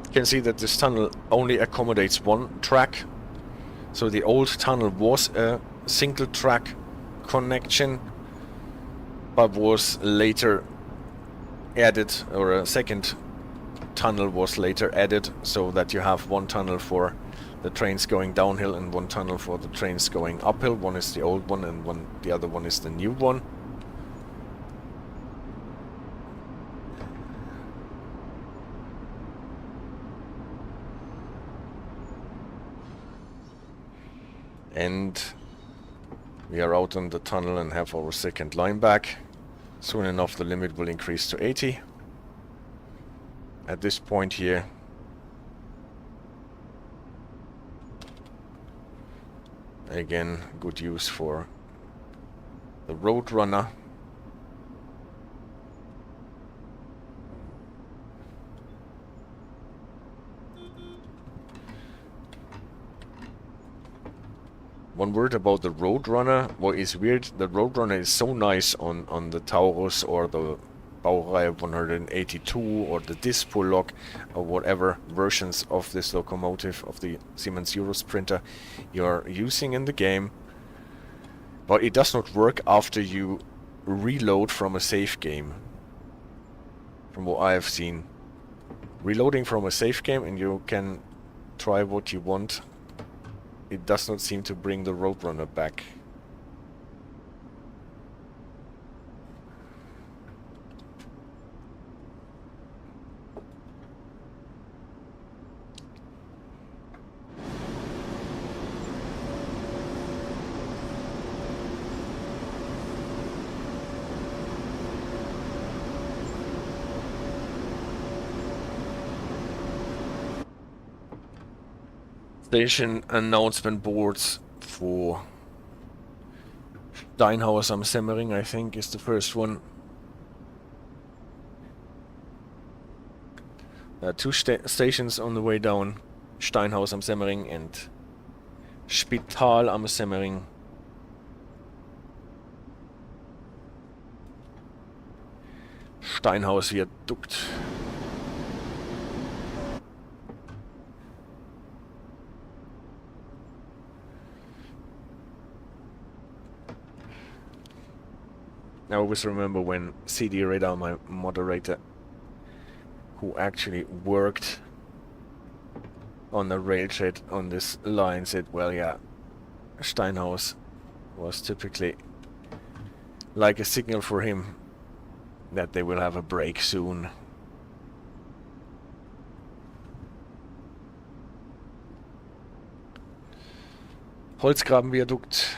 You can see that this tunnel only accommodates one track. So the old tunnel was a single track connection, but was later added, or a second tunnel was later added, so that you have one tunnel for the trains going downhill and one tunnel for the trains going uphill. One is the old one and the other one is the new one. And we are out on the tunnel and have our second line back. Soon enough the limit will increase to 80. At this point here, again, good use for the Roadrunner. One word about the Roadrunner. What is weird, the Roadrunner is so nice on the Taurus or the Baureihe 182 or the Dispolog or whatever versions of this locomotive, of the Siemens Eurosprinter you're using in the game. But it does not work after you reload from a save game. From what I have seen. Reloading from a save game and you can try what you want, it does not seem to bring the Roadrunner back. Station announcement boards for Steinhaus am Semmering, I think, is the first one. There are two stations on the way down, Steinhaus am Semmering and Spital am Semmering. Steinhaus Viadukt. I always remember when CD Radar, my moderator, who actually worked on the railshed on this line, said, well, yeah, Steinhaus was typically like a signal for him that they will have a break soon. Holzgrabenviadukt.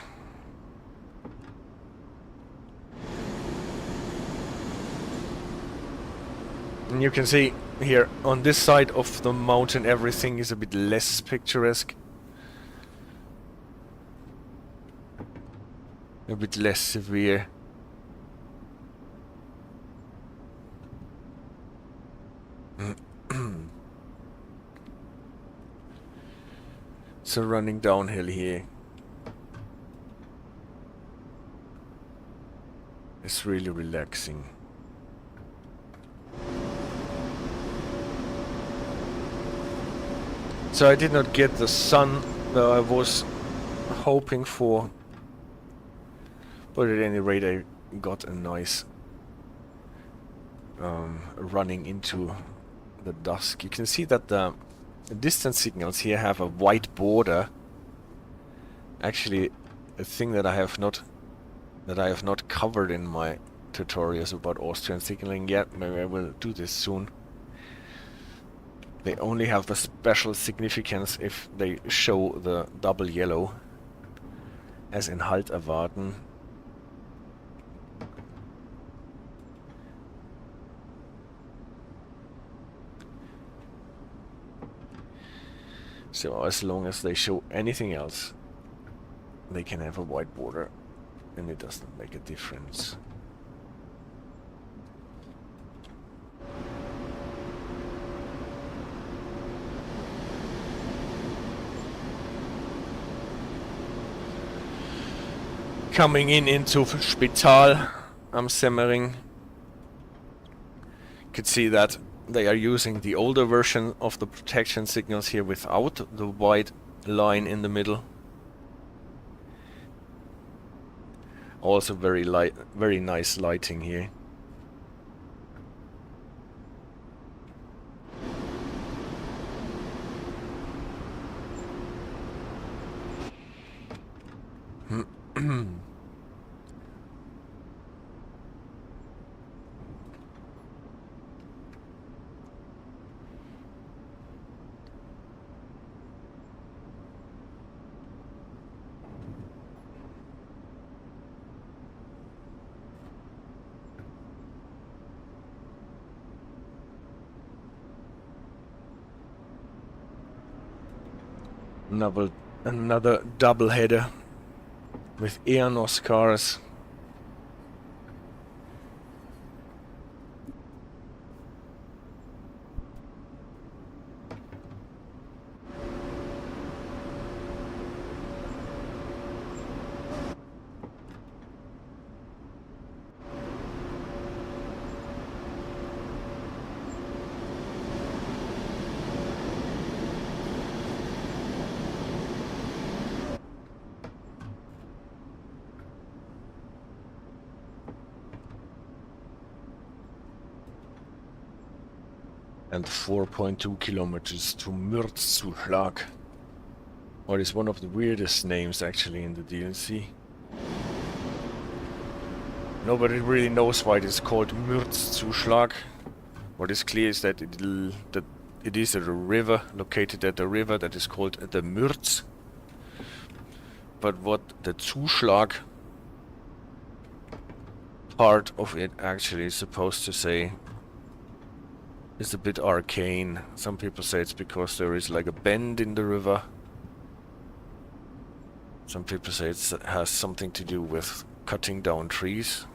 And you can see here on this side of the mountain everything is a bit less picturesque. A bit less severe. So running downhill here is really relaxing. So I did not get the sun that I was hoping for, but at any rate I got a nice running into the dusk. You can see that the distance signals here have a white border. Actually, a thing that I have not covered in my tutorials about Austrian signaling yet. Maybe I will do this soon. They only have the special significance if they show the double yellow, as in Halt erwarten. So as long as they show anything else, they can have a white border, and it doesn't make a difference. Coming into Spital am Semmering, you can see that they are using the older version of the protection signals here without the white line in the middle. Also very nice lighting here. Another double header with Eanos cars. And 4.2 kilometers to Mürzzuschlag. What is one of the weirdest names actually in the DLC. Nobody really knows why it is called Mürzzuschlag. What is clear is that it is a river, located at a river that is called the Mürz. But what the Zuschlag part of it actually is supposed to say is a bit arcane. Some people say it's because there is like a bend in the river. Some people say it has something to do with cutting down trees.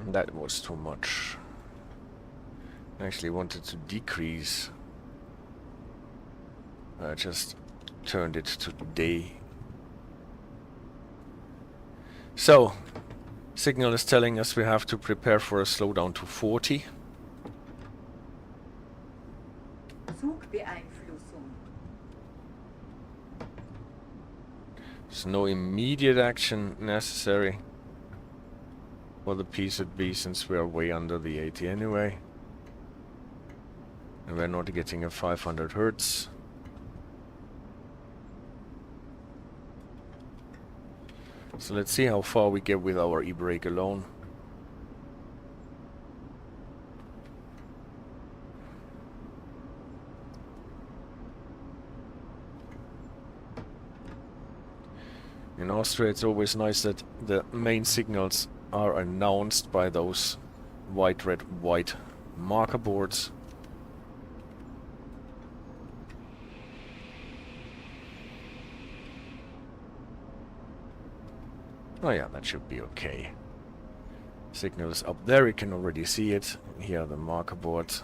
That was too much. I actually wanted to decrease. I just turned it to day. So, signal is telling us we have to prepare for a slowdown to 40. Zugbeeinflussung. There's no immediate action necessary for the PZB since we are way under the 80 anyway. And we're not getting a 500 Hertz. So let's see how far we get with our e-brake alone. In Austria it's always nice that the main signals are announced by those white, red, white marker boards. Oh yeah, that should be okay. Signal is up there, you can already see it. Here are the marker boards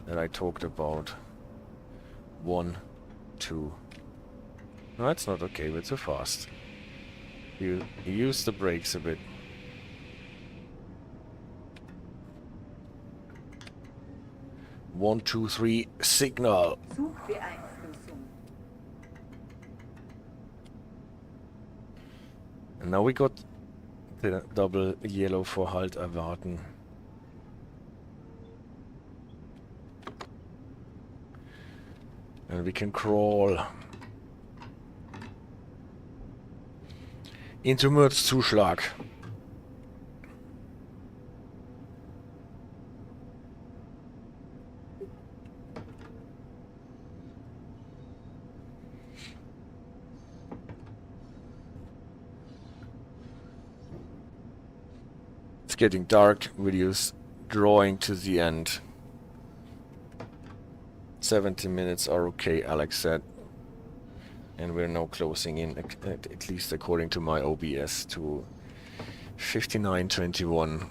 that I talked about. 1, 2. No, that's not okay, we're too fast. You use the brakes a bit. 1, 2, 3, signal. Zugbeeinflussung. And now we got the double yellow for Halt erwarten. And we can crawl into Mürzzuschlag. It's getting dark, video's drawing to the end. 70 minutes are okay, Alex said. And we're now closing in, at least according to my OBS, to 59:21.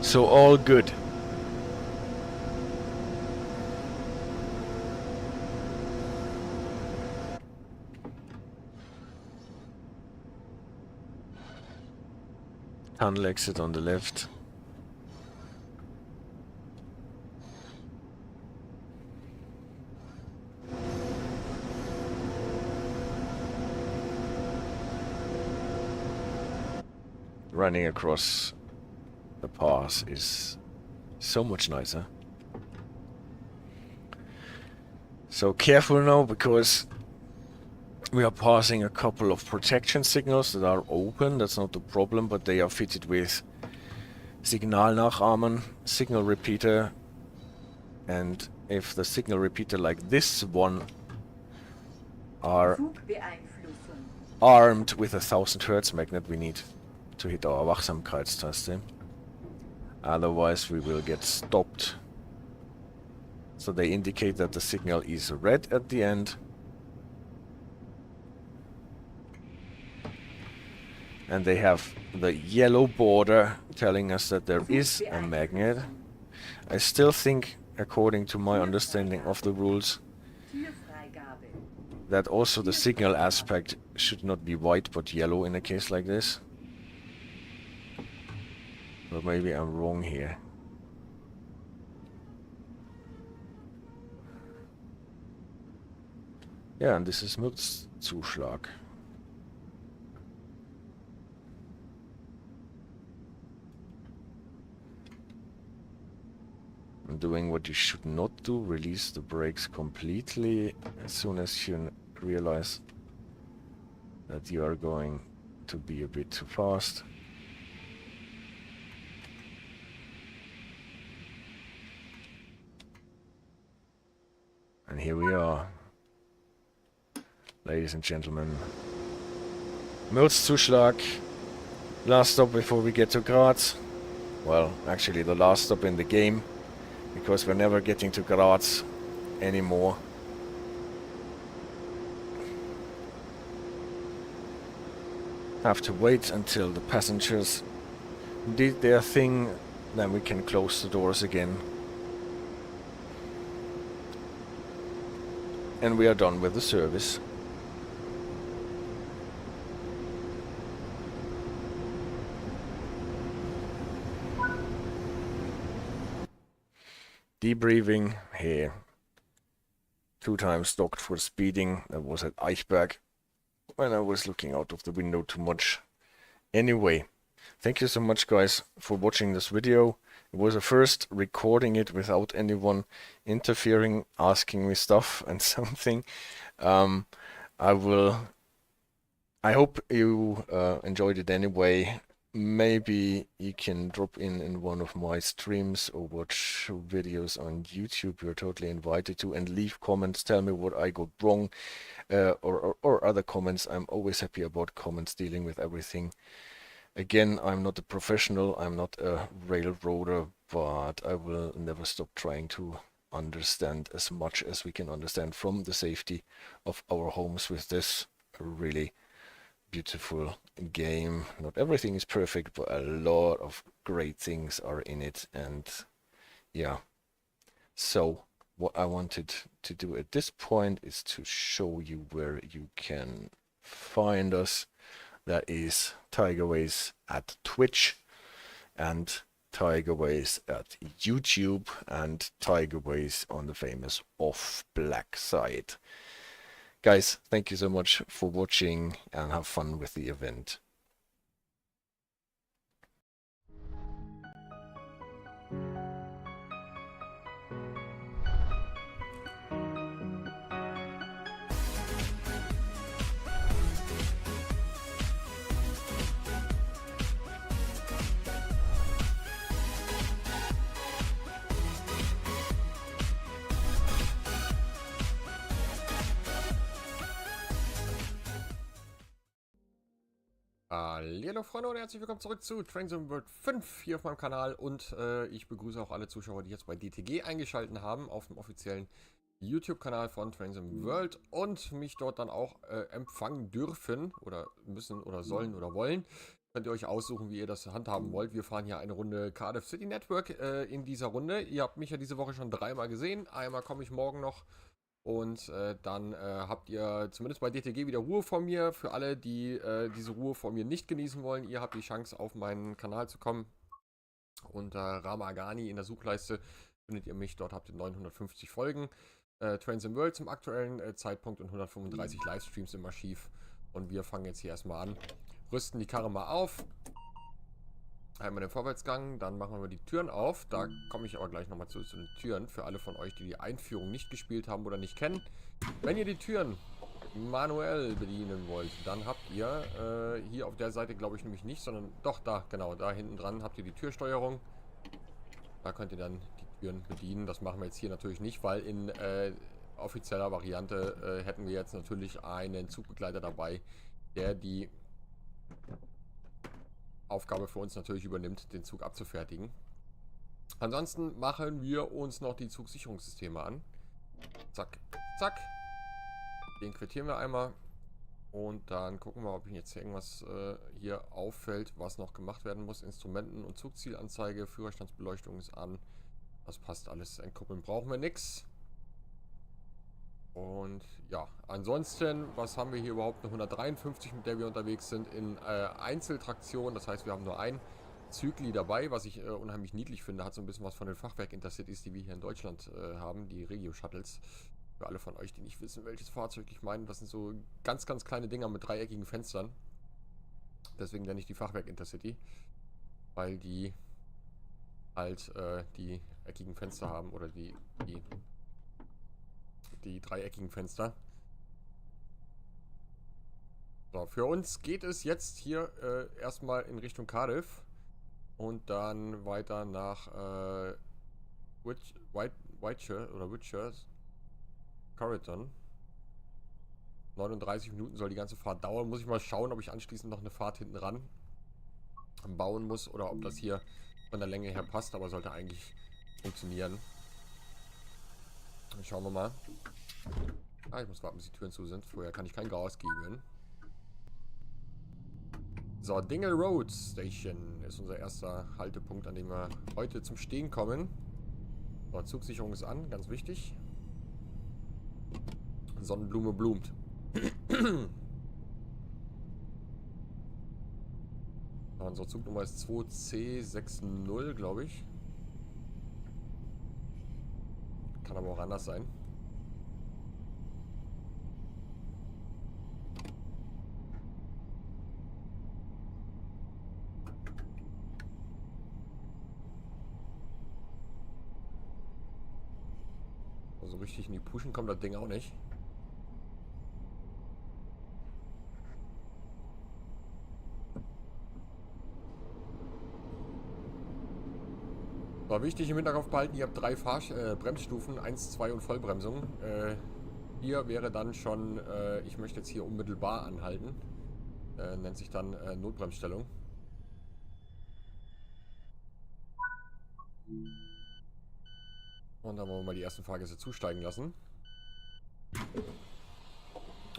So all good. Tunnel exit on the left. Running across the pass is so much nicer. So careful now, because we are passing a couple of protection signals that are open. That's not the problem, but they are fitted with Signalnachahmen, signal repeater, and if the signal repeater like this one are Zugbeeinflussung. armed with a 1000 Hertz magnet, we need to hit our Wachsamkeitstaste. Otherwise we will get stopped. So they indicate that the signal is red at the end. And they have the yellow border telling us that there is a magnet. I still think, according to my understanding of the rules, Türfreigabe. that also the signal aspect should not be white but yellow in a case like this. But maybe I'm wrong here. Yeah, and this is Mürzzuschlag. I'm doing what you should not do, release the brakes completely as soon as you realize that you are going to be a bit too fast. And here we are, ladies and gentlemen. Mürzzuschlag, last stop before we get to Graz. Well, actually the last stop in the game, because we're never getting to Graz anymore. Have to wait until the passengers did their thing, then we can close the doors again. And we are done with the service. Debriefing here. 2 times docked for speeding. That was at Eichberg when I was looking out of the window too much. Anyway, thank you so much guys for watching this video. It was a first recording it without anyone interfering, asking me stuff and something. I hope you enjoyed it anyway. Maybe you can drop in one of my streams or watch videos on YouTube. You're totally invited to, and leave comments. Tell me what I got wrong, or other comments. I'm always happy about comments, dealing with everything. Again, I'm not a professional, I'm not a railroader, but I will never stop trying to understand as much as we can understand from the safety of our homes with this really beautiful game. Not everything is perfect, but a lot of great things are in it. And yeah, so what I wanted to do at this point is to show you where you can find us. That is Tigerways at Twitch and Tigerways at YouTube and Tigerways on the famous Off Black side. Guys, thank you so much for watching and have fun with the event. Hallo Freunde und herzlich willkommen zurück zu Train Sim World 5 hier auf meinem Kanal und ich begrüße auch alle Zuschauer, die jetzt bei DTG eingeschaltet haben auf dem offiziellen YouTube-Kanal von Train Sim World und mich dort dann auch empfangen dürfen oder müssen oder sollen oder wollen. Könnt ihr euch aussuchen, wie ihr das handhaben wollt. Wir fahren hier eine Runde Cardiff City Network in dieser Runde. Ihr habt mich ja diese Woche schon dreimal gesehen. Einmal komme ich morgen noch. Und dann habt ihr zumindest bei DTG wieder Ruhe von mir. Für alle, die diese Ruhe von mir nicht genießen wollen, ihr habt die Chance, auf meinen Kanal zu kommen. Unter Ramagani in der Suchleiste findet ihr mich. Dort habt ihr 950 Folgen. Train Sim World zum aktuellen Zeitpunkt und 135 Livestreams im Archiv. Und wir fangen jetzt hier erstmal an. Rüsten die Karre mal auf. Einmal den Vorwärtsgang, dann machen wir die Türen auf. Da komme ich aber gleich nochmal zu den Türen. Für alle von euch, die die Einführung nicht gespielt haben oder nicht kennen. Wenn ihr die Türen manuell bedienen wollt, dann habt ihr hier auf der Seite, glaube ich, nämlich nicht, sondern doch da, genau, da hinten dran habt ihr die Türsteuerung. Da könnt ihr dann die Türen bedienen. Das machen wir jetzt hier natürlich nicht, weil in offizieller Variante hätten wir jetzt natürlich einen Zugbegleiter dabei, der die Aufgabe für uns natürlich übernimmt, den Zug abzufertigen. Ansonsten machen wir uns noch die Zugsicherungssysteme an. Zack, zack. Den quittieren wir einmal. Und dann gucken wir, ob jetzt irgendwas hier auffällt, was noch gemacht werden muss. Instrumenten- und Zugzielanzeige, Führerstandsbeleuchtung ist an. Das passt alles. Entkuppeln brauchen wir nichts. Und ja, ansonsten, was haben wir hier überhaupt? Eine 153, mit der wir unterwegs sind in Einzeltraktion. Das heißt, wir haben nur ein Zügli dabei, was ich unheimlich niedlich finde. Hat so ein bisschen was von den Fachwerk-Intercities, die wir hier in Deutschland haben, die Regio-Shuttles. Für alle von euch, die nicht wissen, welches Fahrzeug ich meine, das sind so ganz, ganz kleine Dinger mit dreieckigen Fenstern. Deswegen nenne ich die Fachwerk-Intercity, weil die halt die eckigen Fenster haben oder die dreieckigen Fenster. So, für uns geht es jetzt hier erstmal in Richtung Cardiff und dann weiter nach Whitechurch Corridon. 39 Minuten soll die ganze Fahrt dauern. Muss ich mal schauen, ob ich anschließend noch eine Fahrt hinten ran bauen muss oder ob das hier von der Länge her passt, aber sollte eigentlich funktionieren. Dann schauen wir mal. Ah, ich muss warten, bis die Türen zu sind. Vorher kann ich kein Gas geben. So, Dingle Road Station ist unser erster Haltepunkt, an dem wir heute zum Stehen kommen. So, Zugsicherung ist an, ganz wichtig. Sonnenblume blumt. So, unsere Zugnummer ist 2C60, glaube ich. Kann aber auch anders sein. So richtig in die Puschen kommt das Ding auch nicht. War wichtig im Hinterkopf behalten, ihr habt drei Bremsstufen, 1, 2 und Vollbremsung. Hier wäre dann schon, ich möchte jetzt hier unmittelbar anhalten. Nennt sich dann Notbremsstellung. Und dann wollen wir mal die ersten Fahrgäste zusteigen lassen.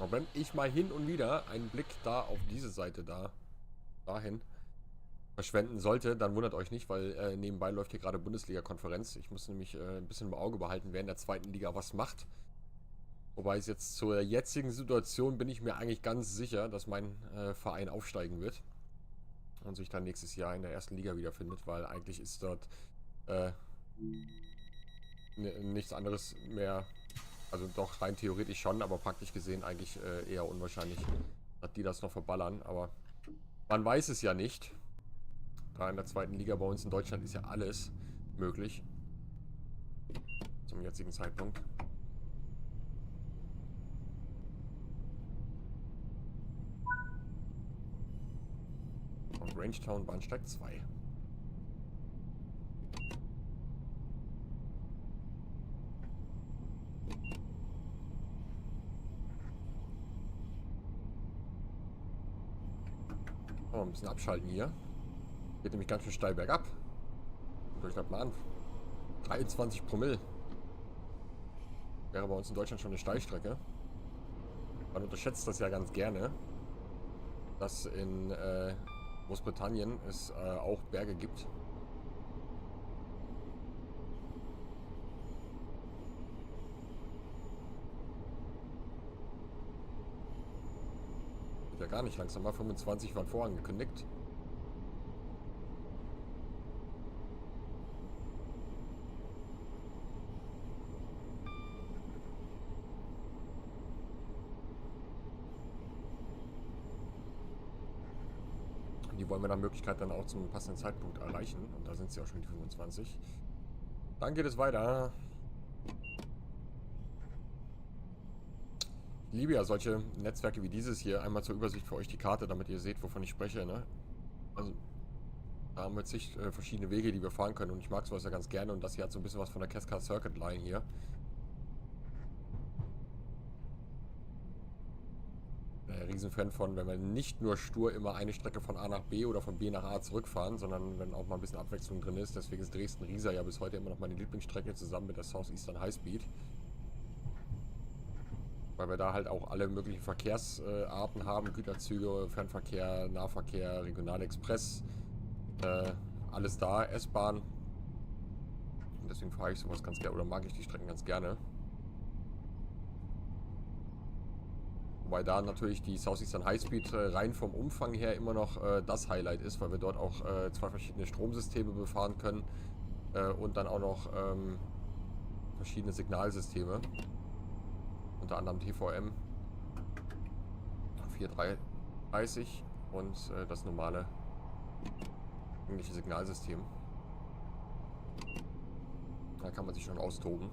Und wenn ich mal hin und wieder einen Blick da auf diese Seite dahin verschwenden sollte, dann wundert euch nicht, weil nebenbei läuft hier gerade Bundesliga-Konferenz. Ich muss nämlich ein bisschen im Auge behalten, wer in der zweiten Liga was macht. Wobei es jetzt zur jetzigen Situation bin ich mir eigentlich ganz sicher, dass mein Verein aufsteigen wird und sich dann nächstes Jahr in der ersten Liga wiederfindet, weil eigentlich ist dort nichts anderes mehr, also doch rein theoretisch schon, aber praktisch gesehen eigentlich eher unwahrscheinlich, dass die das noch verballern, aber man weiß es ja nicht. Da in der zweiten Liga bei uns in Deutschland ist ja alles möglich. Zum jetzigen Zeitpunkt. Und Rangetown Bahnsteig 2. Oh, ein bisschen abschalten hier. Geht nämlich ganz schön steil bergab. Guckt euch das mal an. 23 Promille. Wäre bei uns in Deutschland schon eine Steilstrecke. Man unterschätzt das ja ganz gerne, dass in Großbritannien es auch Berge gibt. Geht ja gar nicht langsamer. 25 waren vorangekündigt. Die wollen wir nach Möglichkeit dann auch zum passenden Zeitpunkt erreichen. Und da sind sie auch schon die 25. Dann geht es weiter. Ich liebe ja solche Netzwerke wie dieses hier. Einmal zur Übersicht für euch die Karte, damit ihr seht, wovon ich spreche. Ne? Also, da haben wir zig verschiedene Wege, die wir fahren können. Und ich mag sowas ja ganz gerne. Und das hier hat so ein bisschen was von der Cascade Circuit Line hier. Riesenfan von, wenn wir nicht nur stur immer eine Strecke von A nach B oder von B nach A zurückfahren, sondern wenn auch mal ein bisschen Abwechslung drin ist. Deswegen ist Dresden-Riesa ja bis heute immer noch meine Lieblingsstrecke zusammen mit der Southeastern Highspeed. Weil wir da halt auch alle möglichen Verkehrsarten haben. Güterzüge, Fernverkehr, Nahverkehr, Regionalexpress. Alles da, S-Bahn. Und deswegen fahre ich sowas ganz gerne, oder mag ich die Strecken ganz gerne. Wobei da natürlich die Southeastern Highspeed rein vom Umfang her immer noch das Highlight ist, weil wir dort auch zwei verschiedene Stromsysteme befahren können und dann auch noch verschiedene Signalsysteme. Unter anderem TVM 430 und das normale englische Signalsystem. Da kann man sich schon austoben.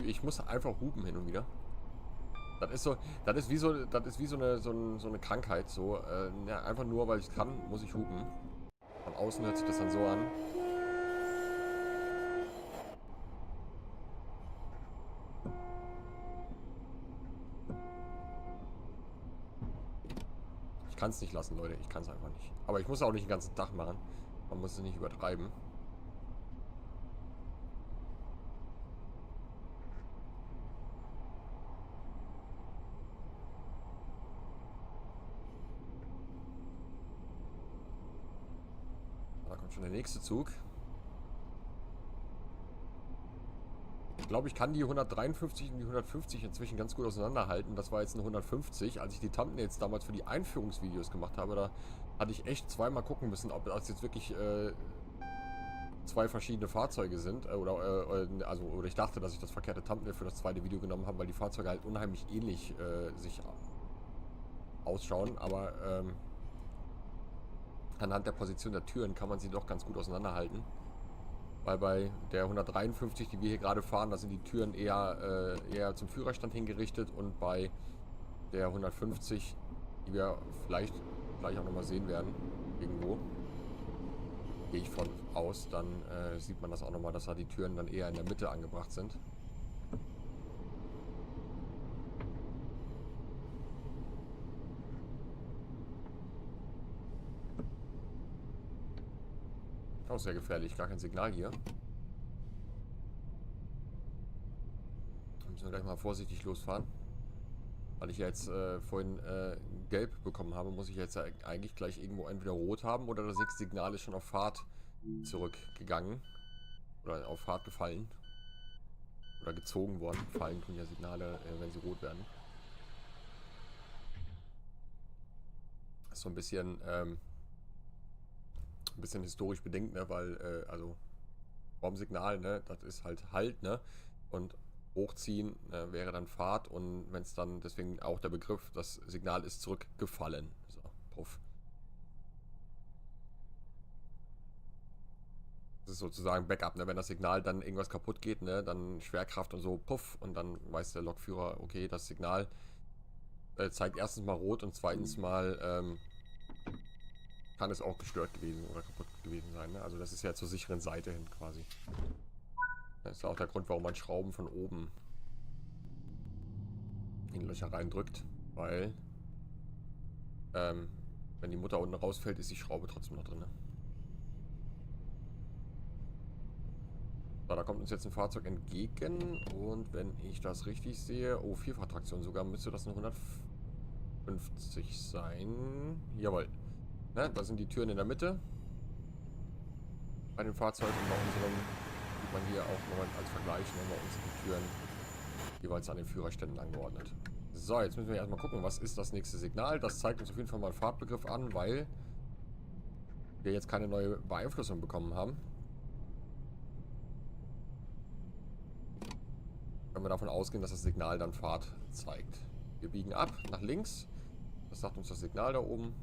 Ich muss einfach hupen hin und wieder. Das ist so, das ist wie so eine Krankheit. So, ja, einfach nur, weil ich kann, muss ich hupen. Von außen hört sich das dann so an. Ich kann es nicht lassen, Leute. Ich kann es einfach nicht. Aber ich muss auch nicht den ganzen Tag machen. Man muss es nicht übertreiben. Da kommt schon der nächste Zug. Ich glaube, ich kann die 153 und die 150 inzwischen ganz gut auseinanderhalten. Das war jetzt eine 150. Als ich die Thumbnails damals für die Einführungsvideos gemacht habe, da hatte ich echt zweimal gucken müssen, ob das jetzt wirklich zwei verschiedene Fahrzeuge sind. Oder ich dachte, dass ich das verkehrte Thumbnail für das zweite Video genommen habe, weil die Fahrzeuge halt unheimlich ähnlich sich ausschauen. Aber anhand der Position der Türen kann man sie doch ganz gut auseinanderhalten. Weil bei der 153, die wir hier gerade fahren, da sind die Türen eher zum Führerstand hingerichtet. Und bei der 150, die wir vielleicht gleich auch nochmal sehen werden, irgendwo, gehe ich von aus, dann sieht man das auch nochmal, dass da die Türen dann eher in der Mitte angebracht sind. Auch sehr gefährlich, gar kein Signal hier. Da müssen wir gleich mal vorsichtig losfahren. Weil ich ja jetzt vorhin gelb bekommen habe, muss ich jetzt eigentlich gleich irgendwo entweder rot haben oder das nächste Signal ist schon auf Fahrt zurückgegangen. Oder auf Fahrt gefallen. Oder gezogen worden. Fallen tun ja Signale, wenn sie rot werden. Das ist so ein bisschen historisch bedingt, ne? Weil, also Baumsignal, ne? Das ist halt, ne? Und hochziehen wäre dann Fahrt und wenn es dann, deswegen auch der Begriff, das Signal ist zurückgefallen. So, puff. Das ist sozusagen Backup, ne? Wenn das Signal dann irgendwas kaputt geht, ne? Dann Schwerkraft und so, puff. Und dann weiß der Lokführer, okay, das Signal zeigt erstens mal rot und zweitens mal kann es auch gestört gewesen oder kaputt gewesen sein. Ne? Also das ist ja zur sicheren Seite hin quasi. Das ist auch der Grund, warum man Schrauben von oben in Löcher reindrückt, weil wenn die Mutter unten rausfällt, ist die Schraube trotzdem noch drin. Ne? So, da kommt uns jetzt ein Fahrzeug entgegen und wenn ich das richtig sehe, oh, Vierfachtraktion sogar, müsste das eine 150 sein. Jawohl. Ne, da sind die Türen in der Mitte. Bei den Fahrzeugen bei unserem sieht man hier auch nochmal als Vergleich, ne, bei uns sind die Türen jeweils an den Führerständen angeordnet. So, jetzt müssen wir erstmal gucken, was ist das nächste Signal. Das zeigt uns auf jeden Fall mal einen Fahrtbegriff an, weil wir jetzt keine neue Beeinflussung bekommen haben. Können wir davon ausgehen, dass das Signal dann Fahrt zeigt. Wir biegen ab nach links. Das sagt uns das Signal da oben.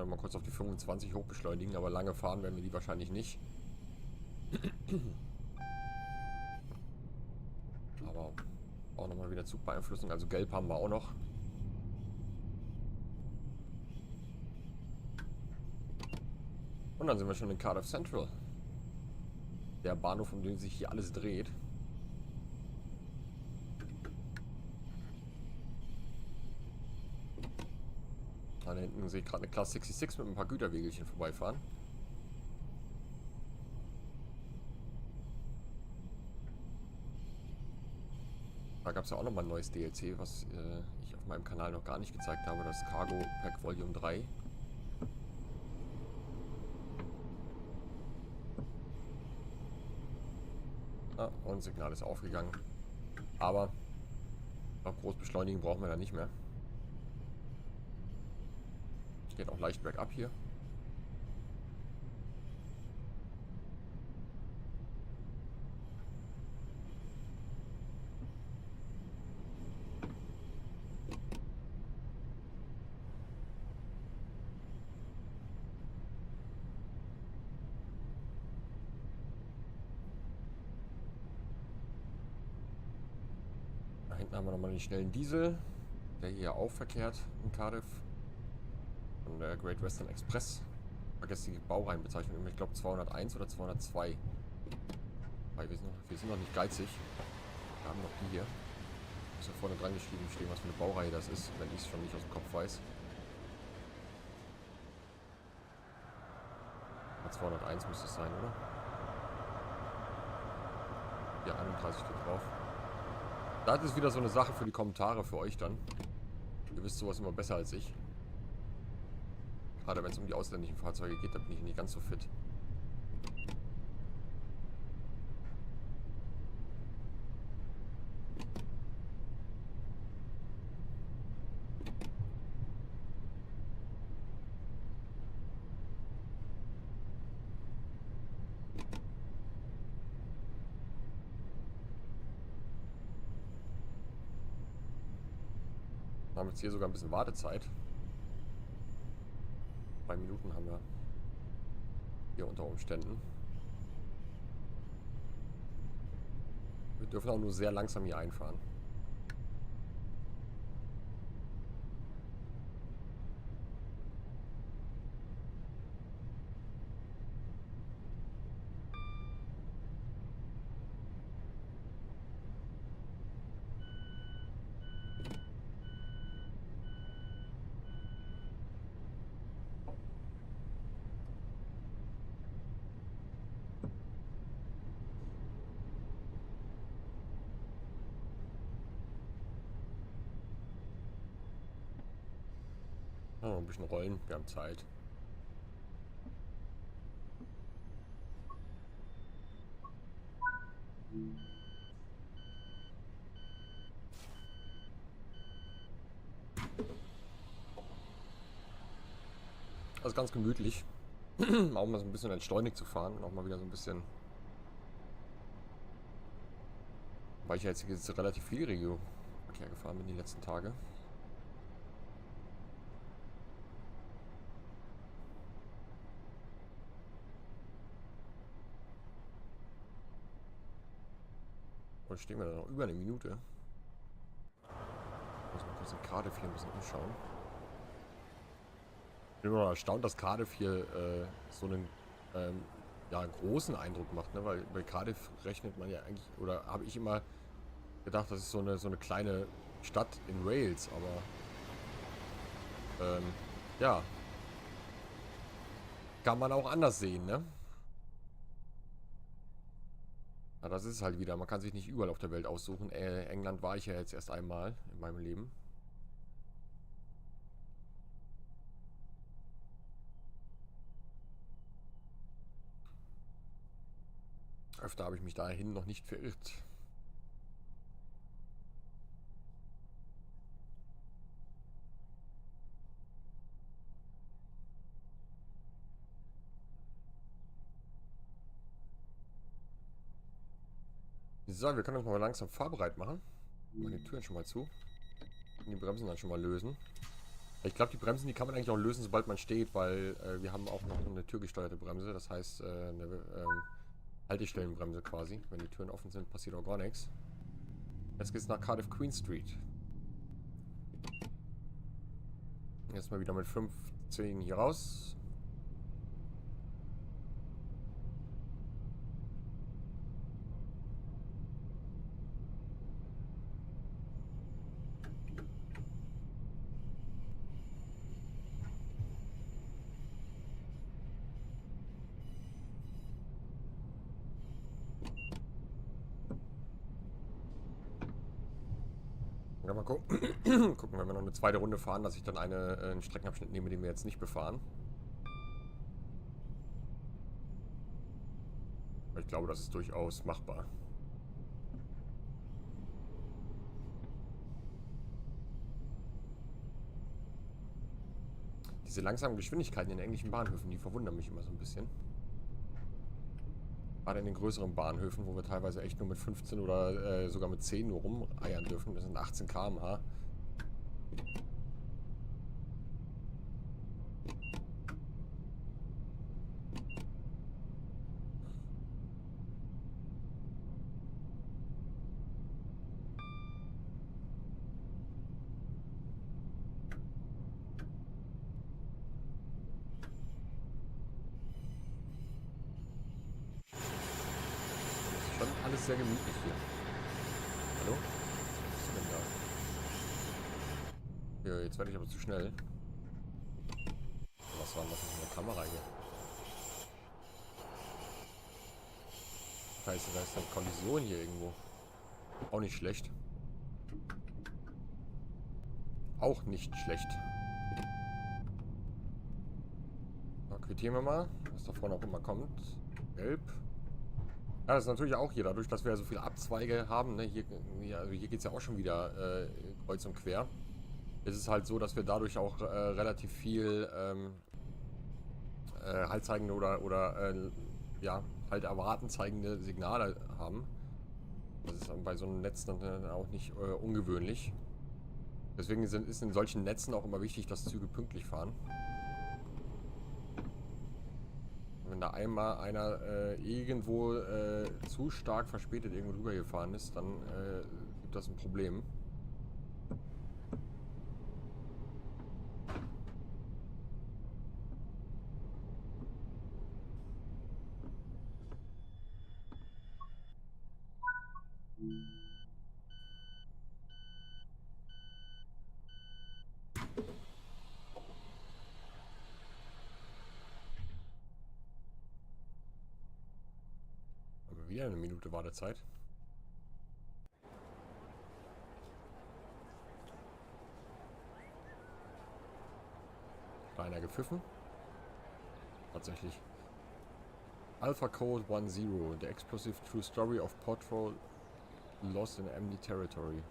Mal kurz auf die 25 hochbeschleunigen, aber lange fahren werden wir die wahrscheinlich nicht. Aber auch nochmal wieder Zugbeeinflussung, also gelb haben wir auch noch. Und dann sind wir schon in Cardiff Central. Der Bahnhof, um den sich hier alles dreht. Da hinten sehe ich gerade eine Class 66 mit ein paar Güterwegelchen vorbeifahren. Da gab es ja auch nochmal ein neues DLC, was ich auf meinem Kanal noch gar nicht gezeigt habe. Das Cargo Pack Volume 3. Ah, und Signal ist aufgegangen. Aber noch groß beschleunigen brauchen wir da nicht mehr. Geht auch leicht bergab hier. Da hinten haben wir nochmal den schnellen Diesel, der hier auch verkehrt in Cardiff. Von der Great Western Express. Vergesst die Baureihenbezeichnung. Ich glaube 201 oder 202. Weil wir sind noch nicht geizig. Wir haben noch die hier. Muss ja vorne dran geschrieben stehen, was für eine Baureihe das ist, wenn ich es schon nicht aus dem Kopf weiß. 201 müsste es sein, oder? Ja, 31 steht drauf. Das ist wieder so eine Sache für die Kommentare für euch dann. Ihr wisst sowas immer besser als ich. Gerade wenn es um die ausländischen Fahrzeuge geht, da bin ich nicht ganz so fit. Wir haben jetzt hier sogar ein bisschen Wartezeit. 2 Minuten haben wir hier unter Umständen. Wir dürfen auch nur sehr langsam hier einfahren. Oh, ein bisschen rollen, wir haben Zeit. Also ganz gemütlich. Auch mal so ein bisschen entschleunigt zu fahren und auch mal wieder so ein bisschen. Weil ich ja jetzt relativ viel Regio-Verkehr gefahren bin die letzten Tage. Und stehen wir da noch über eine Minute. Muss mal kurz in Cardiff hier ein bisschen umschauen. Ich bin immer erstaunt, dass Cardiff hier so einen ja, großen Eindruck macht, ne? Weil bei Cardiff rechnet man ja eigentlich, oder habe ich immer gedacht, das ist so eine kleine Stadt in Wales, aber ja, kann man auch anders sehen, ne? Ja, das ist es halt wieder. Man kann sich nicht überall auf der Welt aussuchen. England war ich ja jetzt erst einmal in meinem Leben. Öfter habe ich mich dahin noch nicht verirrt. So, wir können uns mal langsam fahrbereit machen. Machen die Türen schon mal zu. Und die Bremsen dann schon mal lösen. Ich glaube, die Bremsen, die kann man eigentlich auch lösen, sobald man steht, weil wir haben auch noch eine türgesteuerte Bremse. Das heißt, eine Haltestellenbremse quasi. Wenn die Türen offen sind, passiert auch gar nichts. Jetzt geht's nach Cardiff Queen Street. Jetzt mal wieder mit 15 hier raus. Ja, mal gucken. Gucken, wenn wir noch eine zweite Runde fahren, dass ich dann einen Streckenabschnitt nehme, den wir jetzt nicht befahren. Aber ich glaube, das ist durchaus machbar. Diese langsamen Geschwindigkeiten in englischen Bahnhöfen, die verwundern mich immer so ein bisschen. Gerade in den größeren Bahnhöfen, wo wir teilweise echt nur mit 15 oder sogar mit 10 nur rumeiern dürfen. Das sind 18 km/h. Schon alles sehr gemütlich hier. Hallo? Was ist denn da? Ja, jetzt werde ich aber zu schnell. Was war denn das in der Kamera hier? Scheiße, da ist eine Kollision hier irgendwo. Auch nicht schlecht. Auch nicht schlecht. So, quittieren wir mal, was da vorne auch immer kommt. Gelb. Ja, das ist natürlich auch hier, dadurch, dass wir ja so viele Abzweige haben, ne, also hier geht es ja auch schon wieder kreuz und quer. Es ist halt so, dass wir dadurch auch relativ viel haltzeigende oder ja, halt erwarten zeigende Signale haben. Das ist bei so einem Netz dann auch nicht ungewöhnlich. Deswegen ist in solchen Netzen auch immer wichtig, dass Züge pünktlich fahren. Wenn Wenn da einmal einer irgendwo zu stark verspätet irgendwo drüber gefahren ist, dann gibt das ein Problem. Aber wieder eine Minute Wartezeit. Kleiner gepfiffen. Tatsächlich. Alpha Code 10, the explosive true story of Patrol lost in enemy territory.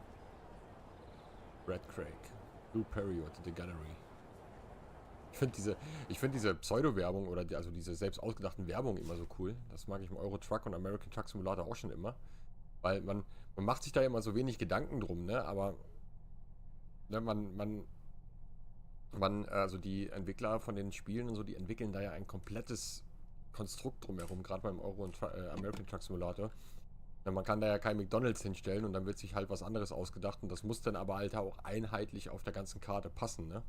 Red Craig. Blue Period, The Gallery. Ich finde diese Pseudo-Werbung oder also diese selbst ausgedachten Werbungen immer so cool. Das mag ich im Euro Truck und American Truck Simulator auch schon immer. Weil man macht sich da immer so wenig Gedanken drum, ne? Aber ne, also die Entwickler von den Spielen und so, die entwickeln da ja ein komplettes Konstrukt drumherum, gerade beim Euro und American Truck Simulator. Ja, man kann da ja kein McDonalds hinstellen und dann wird sich halt was anderes ausgedacht und das muss dann aber halt auch einheitlich auf der ganzen Karte passen, ne?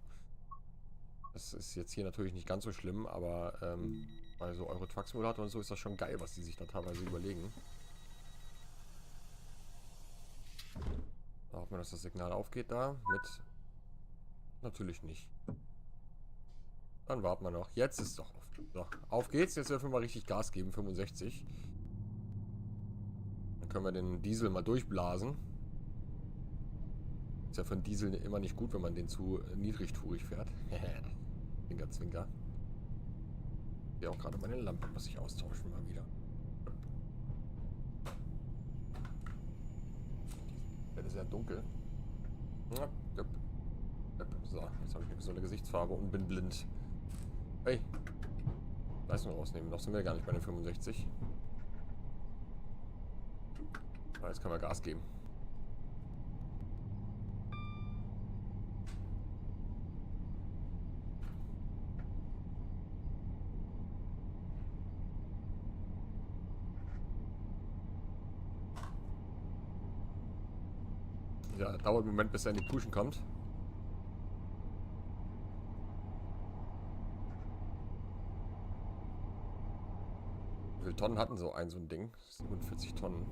Das ist jetzt hier natürlich nicht ganz so schlimm, aber bei so Euro Truck Simulator und so ist das schon geil, was die sich da teilweise überlegen. Da hoffen wir, dass das Signal aufgeht da mit... Natürlich nicht. Dann warten wir noch. Jetzt ist es doch auf. So, auf geht's. Jetzt dürfen wir mal richtig Gas geben. 65. Dann können wir den Diesel mal durchblasen. Ist ja für einen Diesel immer nicht gut, wenn man den zu niedrigtourig fährt. Zwinker, zwinker. Ich sehe auch gerade meine Lampe, muss ich austauschen mal wieder. Das ist ja dunkel. Ja, so, jetzt habe ich eine gesunde Gesichtsfarbe und bin blind. Hey, Leistung rausnehmen. Noch sind wir gar nicht bei den 65. Aber jetzt können wir Gas geben. Ja, dauert einen Moment, bis er in die Puschen kommt. Wie viele Tonnen hatten so ein Ding? 47 Tonnen.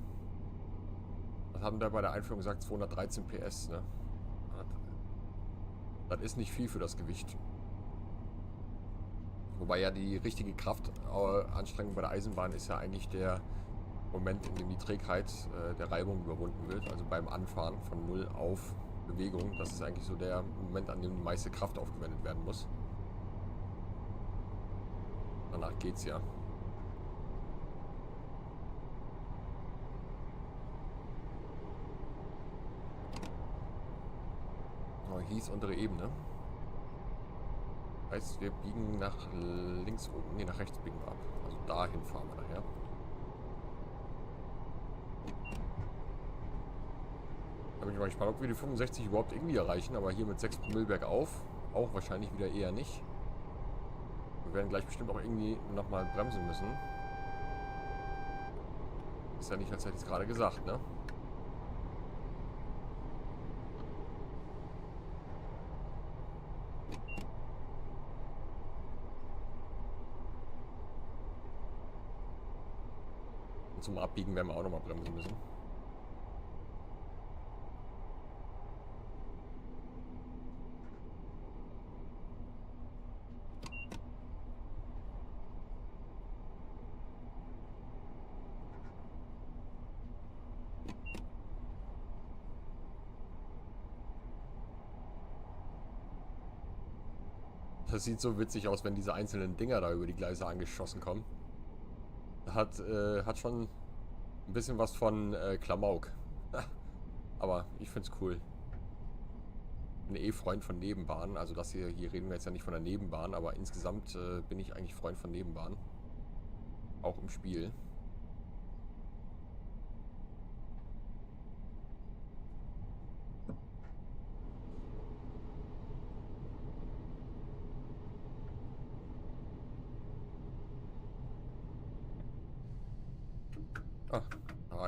Was haben da bei der Einführung gesagt? 213 PS, ne? Das ist nicht viel für das Gewicht. Wobei ja die richtige Kraftanstrengung bei der Eisenbahn ist ja eigentlich der Moment, in dem die Trägheit der Reibung überwunden wird. Also beim Anfahren von Null auf Bewegung. Das ist eigentlich so der Moment, an dem die meiste Kraft aufgewendet werden muss. Danach geht's ja. Hieß untere Ebene. Heißt, wir biegen nach links oben. Ne, nach rechts biegen wir ab. Also dahin fahren wir nachher. Da bin ich mal gespannt, ob wir die 65 überhaupt irgendwie erreichen. Aber hier mit 6 Promille bergauf auch wahrscheinlich wieder eher nicht. Wir werden gleich bestimmt auch irgendwie nochmal bremsen müssen. Ist ja nicht, als hätte ich es gerade gesagt, ne? Zum Abbiegen werden wir auch nochmal bremsen müssen. Das sieht so witzig aus, wenn diese einzelnen Dinger da über die Gleise angeschossen kommen. Hat schon ein bisschen was von Klamauk. Aber ich find's cool. Ich bin eh Freund von Nebenbahnen. Also das hier reden wir jetzt ja nicht von der Nebenbahn, aber insgesamt bin ich eigentlich Freund von Nebenbahnen. Auch im Spiel.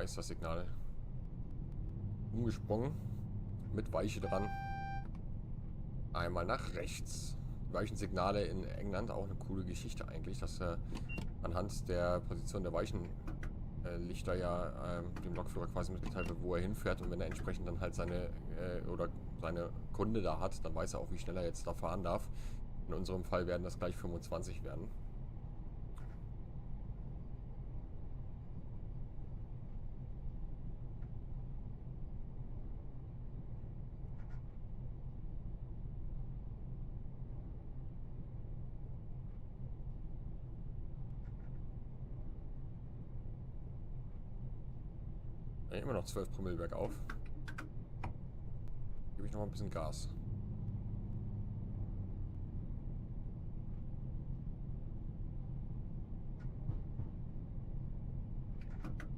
ist das Signal. Umgesprungen. Mit Weiche dran. Einmal nach rechts. Die Weichensignale in England auch eine coole Geschichte eigentlich, dass anhand der Position der Weichenlichter ja dem Lokführer quasi mitgeteilt wird, wo er hinfährt, und wenn er entsprechend dann halt seine Kunde da hat, dann weiß er auch, wie schnell er jetzt da fahren darf. In unserem Fall werden das gleich 25 werden. Immer noch 12 Promille bergauf. Gebe ich noch mal ein bisschen Gas.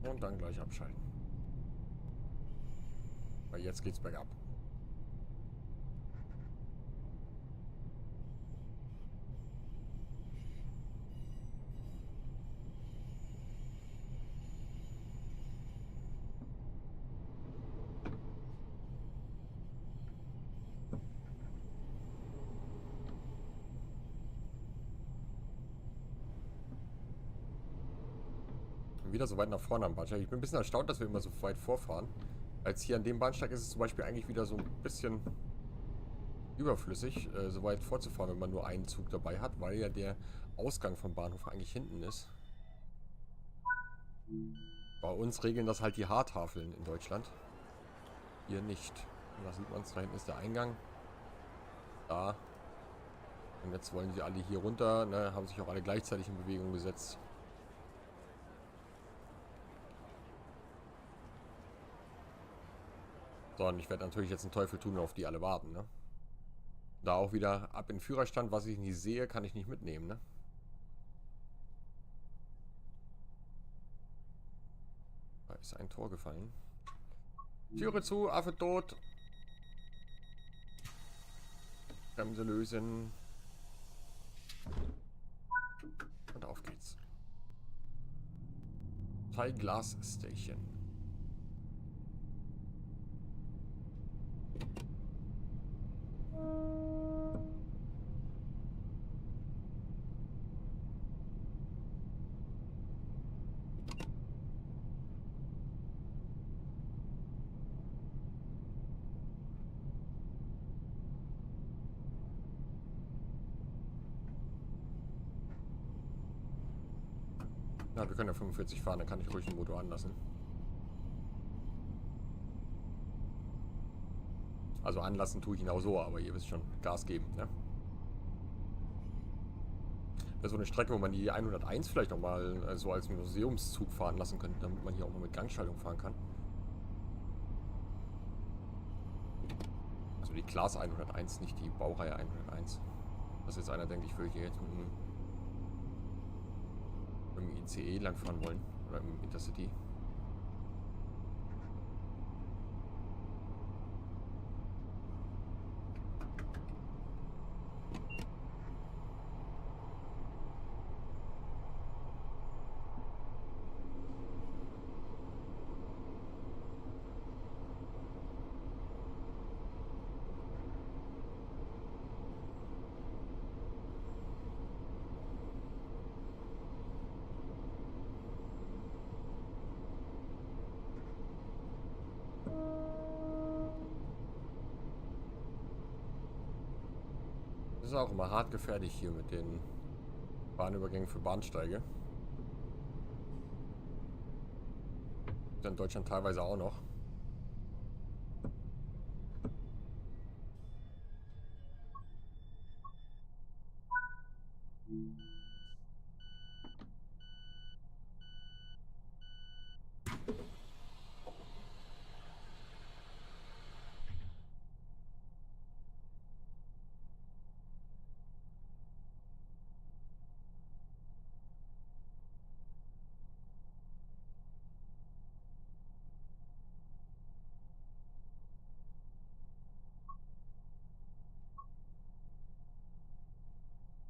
Und dann gleich abschalten. Weil jetzt geht's bergab. Wieder so weit nach vorne am Bahnsteig. Ich bin ein bisschen erstaunt, dass wir immer so weit vorfahren. Als hier an dem Bahnsteig ist es zum Beispiel eigentlich wieder so ein bisschen überflüssig, so weit vorzufahren, wenn man nur einen Zug dabei hat, weil ja der Ausgang vom Bahnhof eigentlich hinten ist. Bei uns regeln das halt die Haartafeln in Deutschland. Hier nicht. Und da sieht man es, da hinten ist der Eingang. Da. Und jetzt wollen sie alle hier runter, ne, haben sich auch alle gleichzeitig in Bewegung gesetzt. So, und ich werde natürlich jetzt einen Teufel tun und auf die alle warten, ne? Da auch wieder ab in den Führerstand, was ich nicht sehe, kann ich nicht mitnehmen, ne? Da ist ein Tor gefallen. Türe zu, Affe tot. Bremse lösen. Und auf geht's. Thai Glass Station. Ja, wir können ja 45 fahren, dann kann ich ruhig den Motor anlassen. Also anlassen tue ich ihn auch so, aber ihr wisst schon, Gas geben, ne? Das ist so eine Strecke, wo man die 101 vielleicht nochmal so als Museumszug fahren lassen könnte, damit man hier auch mal mit Gangschaltung fahren kann. Also die Class 101, nicht die Baureihe 101. Dass jetzt einer denkt, ich würde hier jetzt mit dem ICE langfahren wollen. Oder im Intercity. Das ist auch immer hart gefährlich hier mit den Bahnübergängen für Bahnsteige. In Deutschland teilweise auch noch.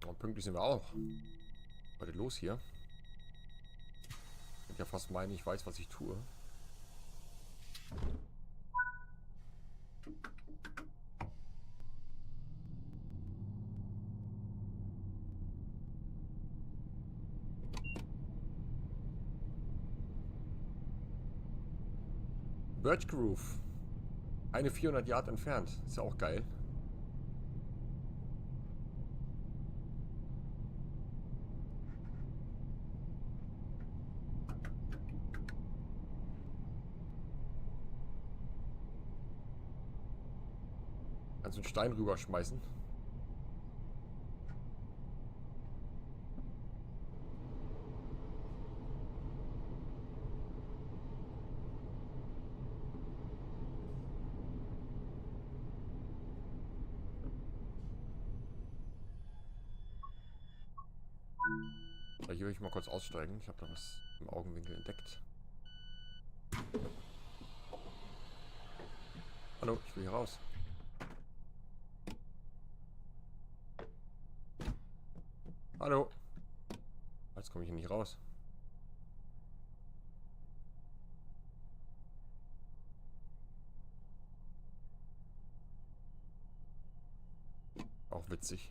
Und pünktlich sind wir auch. Was ist los hier? Ich könnte ja fast meinen, ich weiß, was ich tue. Birch Grove. Eine 400 Yard entfernt. Ist ja auch geil. Kannst du einen Stein rüberschmeißen? So, hier will ich mal kurz aussteigen. Ich habe da was im Augenwinkel entdeckt. Hallo, ich will hier raus. Hallo. Jetzt komme ich hier nicht raus. Auch witzig.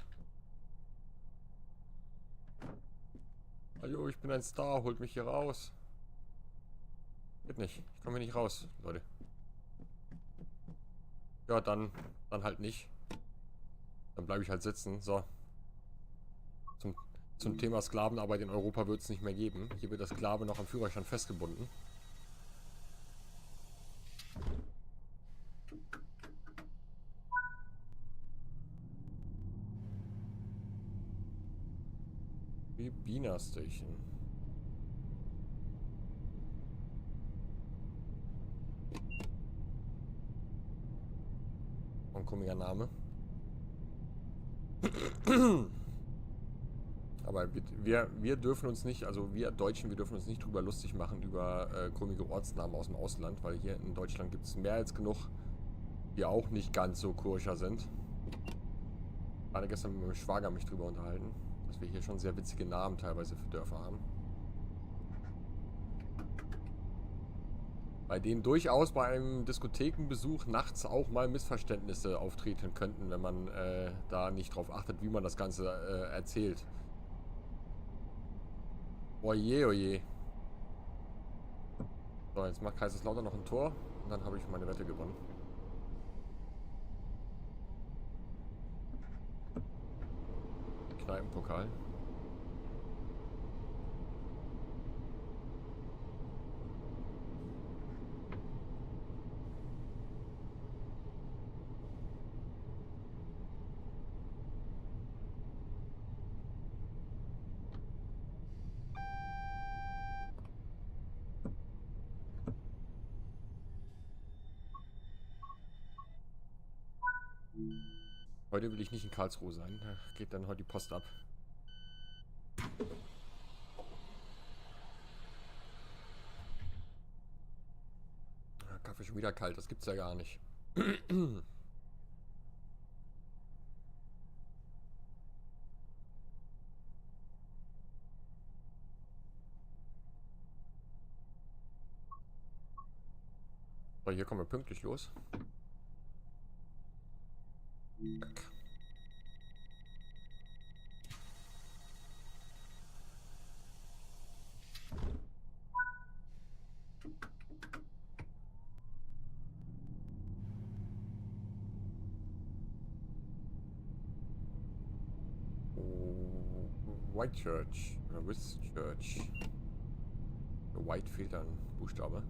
Hallo, ich bin ein Star, holt mich hier raus. Geht nicht. Ich komme hier nicht raus, Leute. Ja, dann halt nicht. Dann bleibe ich halt sitzen. So. Zum Thema Sklavenarbeit in Europa wird es nicht mehr geben. Hier wird der Sklave noch am Führerschein festgebunden. Bina Station. Ein komischer Name. Aber wir dürfen uns nicht, also wir Deutschen, wir dürfen uns nicht drüber lustig machen, über komische Ortsnamen aus dem Ausland, weil hier in Deutschland gibt es mehr als genug, die auch nicht ganz so koscher sind. Gerade gestern mit meinem Schwager mich drüber unterhalten, dass wir hier schon sehr witzige Namen teilweise für Dörfer haben. Bei denen durchaus bei einem Diskothekenbesuch nachts auch mal Missverständnisse auftreten könnten, wenn man da nicht drauf achtet, wie man das Ganze erzählt. Oje, oje. So, jetzt macht Kaiserslautern noch ein Tor und dann habe ich meine Wette gewonnen. Kneipenpokal. Heute will ich nicht in Karlsruhe sein. Da geht dann heute die Post ab. Kaffee schon wieder kalt, das gibt's ja gar nicht. So, hier kommen wir pünktlich los. Zack. White Church. Oder West Church. White fehlt dann Buchstabe.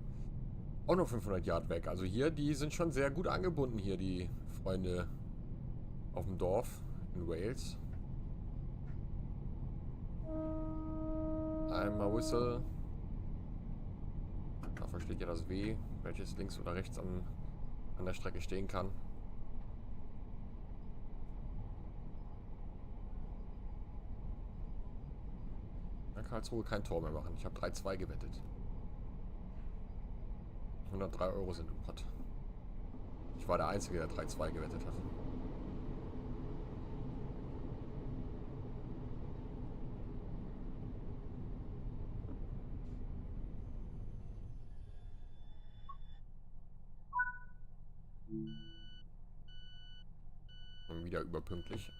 Auch noch 500 Yard weg. Also hier, die sind schon sehr gut angebunden hier, die Freunde auf dem Dorf in Wales. Einmal Whistle. Da versteht ja das W, welches links oder rechts an der Strecke stehen kann. Dann Karlsruhe kein Tor mehr machen. Ich habe 3-2 gewettet. 103 Euro sind im Pott. Ich war der Einzige, der 3-2 gewettet hat. wieder überpünktlich.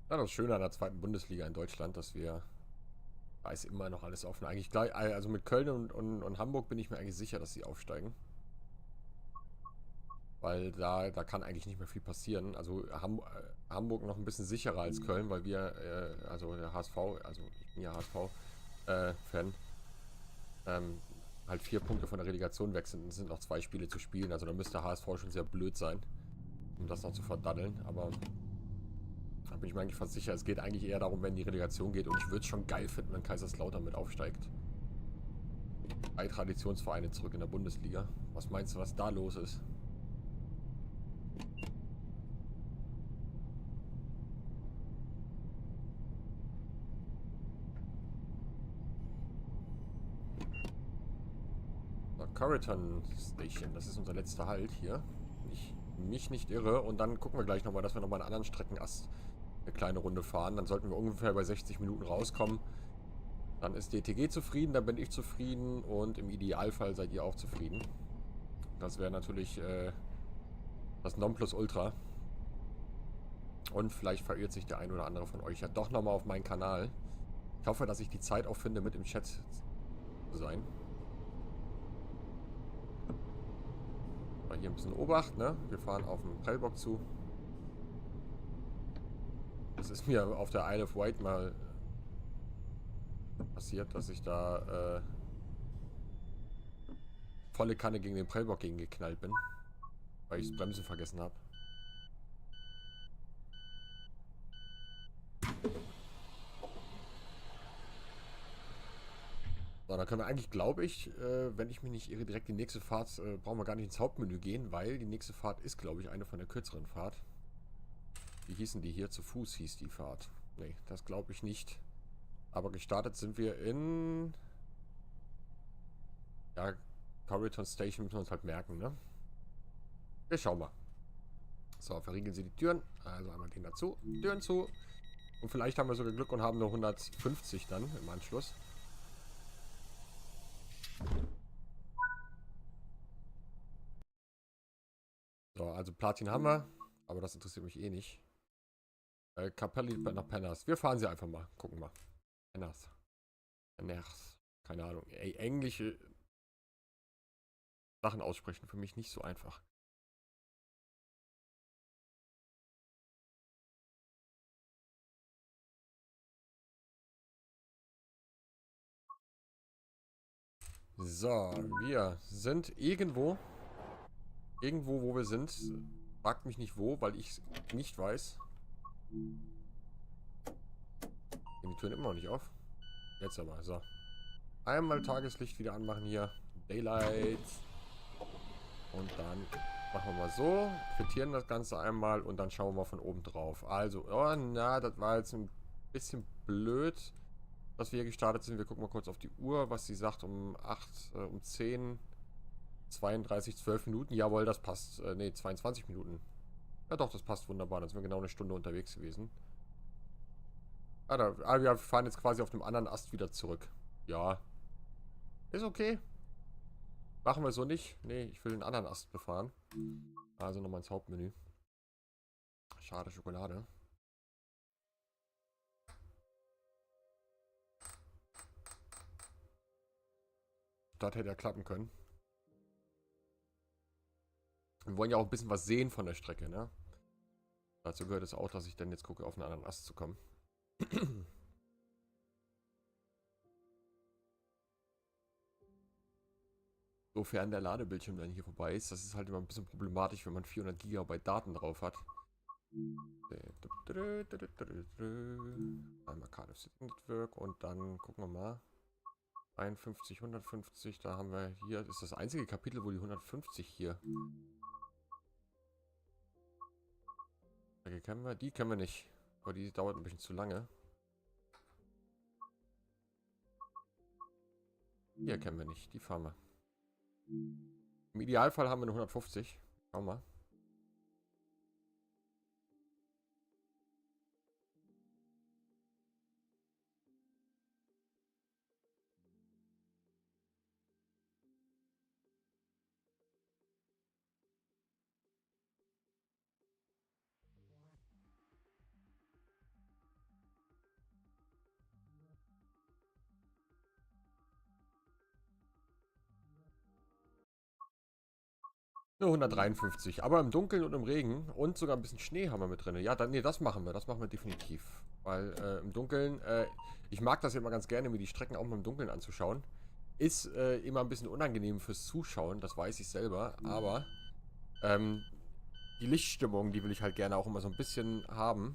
Ja, das Schöne an der zweiten Bundesliga in Deutschland, dass wir, da ist immer noch alles offen. Eigentlich gleich, also mit Köln und Hamburg bin ich mir eigentlich sicher, dass sie aufsteigen. Weil da kann eigentlich nicht mehr viel passieren. Also Hamburg noch ein bisschen sicherer als Köln, weil wir, also der HSV, also ich bin ja HSV-Fan, halt 4 Punkte von der Relegation weg sind. Es sind noch 2 Spiele zu spielen. Also da müsste der HSV schon sehr blöd sein, um das noch zu verdaddeln. Aber da bin ich mir eigentlich fast sicher. Es geht eigentlich eher darum, wenn die Relegation geht. Und ich würde es schon geil finden, wenn Kaiserslautern mit aufsteigt. 3 Traditionsvereine zurück in der Bundesliga. Was meinst du, was da los ist? Corriton Station, das ist unser letzter Halt hier. Ich mich nicht irre. Und dann gucken wir gleich nochmal, dass wir nochmal einen anderen Streckenast eine kleine Runde fahren. Dann sollten wir ungefähr bei 60 Minuten rauskommen. Dann ist DTG zufrieden, dann bin ich zufrieden und im Idealfall seid ihr auch zufrieden. Das wäre natürlich das Nonplusultra. Und vielleicht verirrt sich der ein oder andere von euch ja doch nochmal auf meinen Kanal. Ich hoffe, dass ich die Zeit auch finde, mit im Chat zu sein. Hier ein bisschen Obacht, ne? Wir fahren auf den Prellbock zu. Das ist mir auf der Isle of Wight mal passiert, dass ich da volle Kanne gegen den Prellbock geknallt bin, weil ich das Bremsen vergessen habe. So, dann können wir eigentlich, glaube ich, wenn ich mich nicht irre, direkt die nächste Fahrt, brauchen wir gar nicht ins Hauptmenü gehen, weil die nächste Fahrt ist, glaube ich, eine von der kürzeren Fahrt. Wie hießen die hier? Zu Fuß hieß die Fahrt. Nee, das glaube ich nicht. Aber gestartet sind wir in... Ja, Corriton Station müssen wir uns halt merken, ne? Wir schauen mal. So, verriegeln Sie die Türen. Also einmal den dazu. Türen zu. Und vielleicht haben wir sogar Glück und haben nur 150 dann im Anschluss. So, also Platin haben wir. Aber das interessiert mich eh nicht. Capelli nach Penners. Wir fahren sie einfach mal. Gucken mal. Penners. Penners. Keine Ahnung. Ey, englische Sachen aussprechen für mich nicht so einfach. So, wir sind irgendwo. Irgendwo, wo wir sind. Fragt mich nicht wo, weil ich es nicht weiß. Gehen die Türen immer noch nicht auf? Jetzt aber, so. Einmal Tageslicht wieder anmachen hier. Daylight. Und dann machen wir mal so. Quittieren das Ganze einmal und dann schauen wir mal von oben drauf. Also, oh na, das war jetzt ein bisschen blöd, dass wir hier gestartet sind. Wir gucken mal kurz auf die Uhr, was sie sagt um 10, 32, 12 Minuten. Jawohl, das passt. Ne, 22 Minuten. Ja doch, das passt wunderbar. Dann sind wir genau eine Stunde unterwegs gewesen. Wir fahren jetzt quasi auf dem anderen Ast wieder zurück. Ja. Ist okay. Machen wir so nicht. Nee, ich will den anderen Ast befahren. Also nochmal ins Hauptmenü. Schade Schokolade. Das hätte ja klappen können. Wir wollen ja auch ein bisschen was sehen von der Strecke, ne? Dazu gehört es auch, dass ich dann jetzt gucke, auf einen anderen Ast zu kommen. Sofern der Ladebildschirm dann hier vorbei ist, das ist halt immer ein bisschen problematisch, wenn man 400 GB Daten drauf hat. Einmal Card of City Network und dann gucken wir mal. 51, 150, da haben wir hier, das ist das einzige Kapitel, wo die 150 hier. Die kennen wir nicht, aber die dauert ein bisschen zu lange. Hier kennen wir nicht, die fahren wir. Im Idealfall haben wir eine 150. Schau mal. Nur 153, aber im Dunkeln und im Regen und sogar ein bisschen Schnee haben wir mit drin. Ja, dann, nee, das machen wir definitiv. Weil im Dunkeln, ich mag das ja immer ganz gerne, mir die Strecken auch mal im Dunkeln anzuschauen. Ist immer ein bisschen unangenehm fürs Zuschauen, das weiß ich selber, aber ähm, die Lichtstimmung, die will ich halt gerne auch immer so ein bisschen haben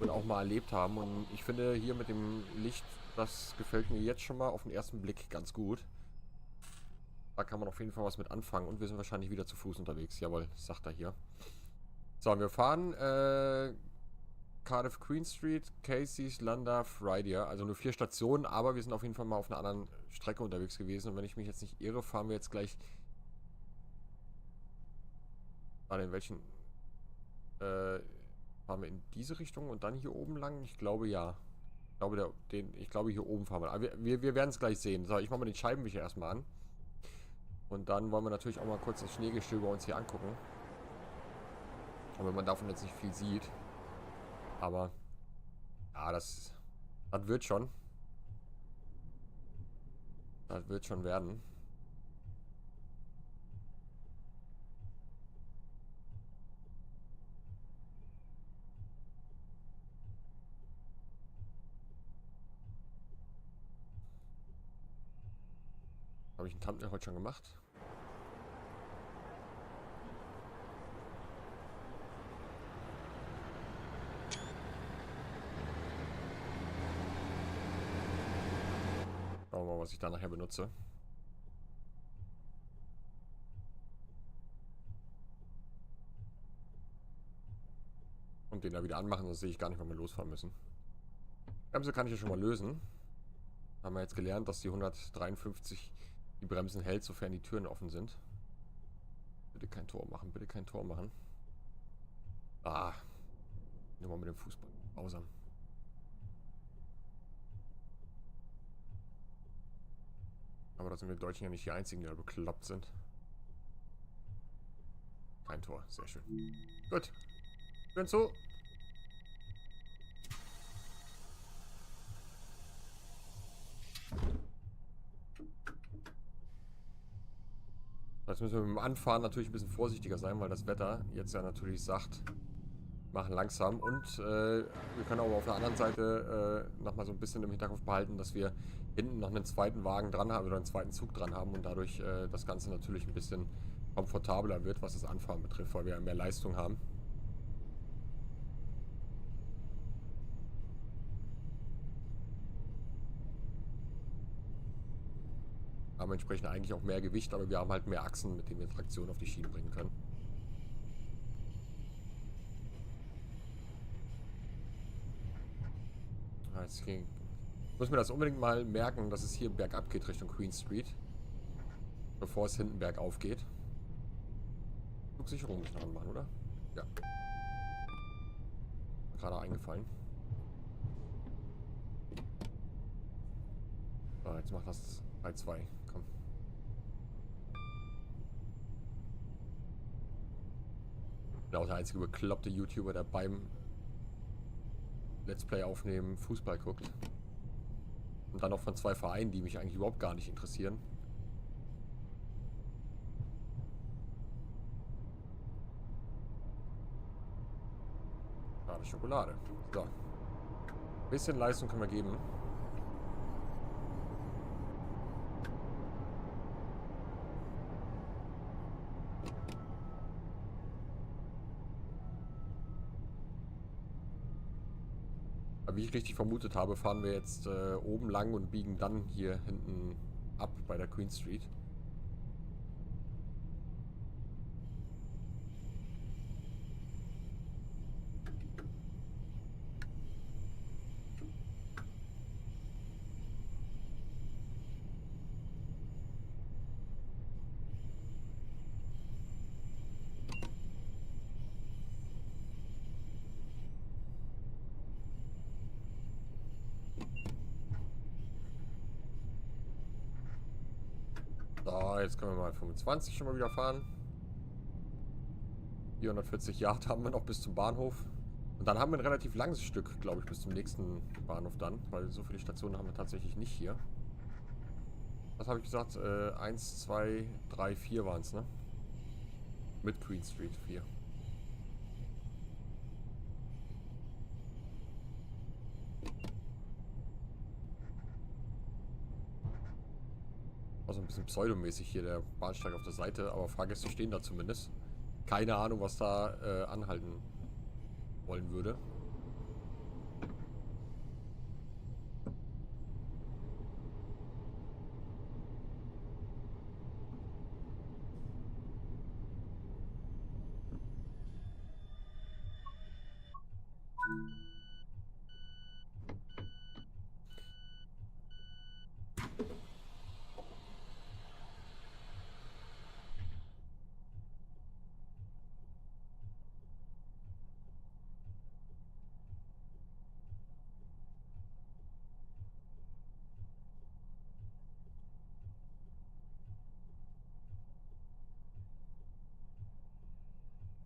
und auch mal erlebt haben. Und ich finde hier mit dem Licht, das gefällt mir jetzt schon mal auf den ersten Blick ganz gut. Da kann man auf jeden Fall was mit anfangen. Und wir sind wahrscheinlich wieder zu Fuß unterwegs. Jawohl, sagt er hier. So, wir fahren Cardiff Queen Street, Casey's, Llandaff, Rydia. Also nur 4 Stationen, aber wir sind auf jeden Fall mal auf einer anderen Strecke unterwegs gewesen. Und wenn ich mich jetzt nicht irre, fahren wir jetzt gleich... Warte, in welchen... fahren wir in diese Richtung und dann hier oben lang? Ich glaube, ja. Ich glaube, hier oben fahren wir. Aber wir werden es gleich sehen. So, ich mache mal den Scheibenwischer erstmal an. Und dann wollen wir natürlich auch mal kurz das Schneegestöber bei uns hier angucken. Aber man davon jetzt nicht viel sieht. Aber ja, das wird schon. Das wird schon werden. Habe ich einen Thumbnail heute schon gemacht? Schauen wir mal, was ich da nachher benutze. Und den da wieder anmachen, sonst sehe ich gar nicht, wann wir losfahren müssen. Bremse kann ich ja schon mal lösen. Haben wir jetzt gelernt, dass die 153 die Bremsen hält, sofern die Türen offen sind. Bitte kein Tor machen, bitte kein Tor machen. Ah. Nur mal mit dem Fußball. Grausam. Aber da sind wir Deutschen ja nicht die einzigen, die da bekloppt sind. Kein Tor, sehr schön. Gut. Schön zu. Jetzt müssen wir mit dem Anfahren natürlich ein bisschen vorsichtiger sein, weil das Wetter jetzt ja natürlich sagt, machen langsam. Und wir können aber auf der anderen Seite nochmal so ein bisschen im Hinterkopf behalten, dass wir hinten noch einen zweiten Wagen dran haben oder einen zweiten Zug dran haben und dadurch das Ganze natürlich ein bisschen komfortabler wird, was das Anfahren betrifft, weil wir ja mehr Leistung haben. Haben entsprechend eigentlich auch mehr Gewicht, aber wir haben halt mehr Achsen, mit denen wir Traktion auf die Schienen bringen können. Jetzt muss mir das unbedingt mal merken, dass es hier bergab geht Richtung Queen Street. Bevor es hinten bergauf geht. Flugsicherung muss ich noch anmachen, oder? Ja. Gerade eingefallen. So, jetzt macht das 3-2. Komm. Ich bin auch der einzige bekloppte YouTuber, der beim Let's Play aufnehmen Fußball guckt. Und dann auch von 2 Vereinen, die mich eigentlich überhaupt gar nicht interessieren. Schade Schokolade. So. Ein bisschen Leistung können wir geben. Wie ich richtig vermutet habe, fahren wir jetzt oben lang und biegen dann hier hinten ab bei der Queen Street. So, jetzt können wir mal 25 schon mal wieder fahren. 440 Yard haben wir noch bis zum Bahnhof. Und dann haben wir ein relativ langes Stück, glaube ich, bis zum nächsten Bahnhof dann. Weil so viele Stationen haben wir tatsächlich nicht hier. Was habe ich gesagt? 1, 2, 3, 4 waren es, ne? Mit Queen Street 4. Also ein bisschen pseudomäßig hier der Bahnsteig auf der Seite, aber Fahrgäste stehen da zumindest. Keine Ahnung, was da anhalten wollen würde.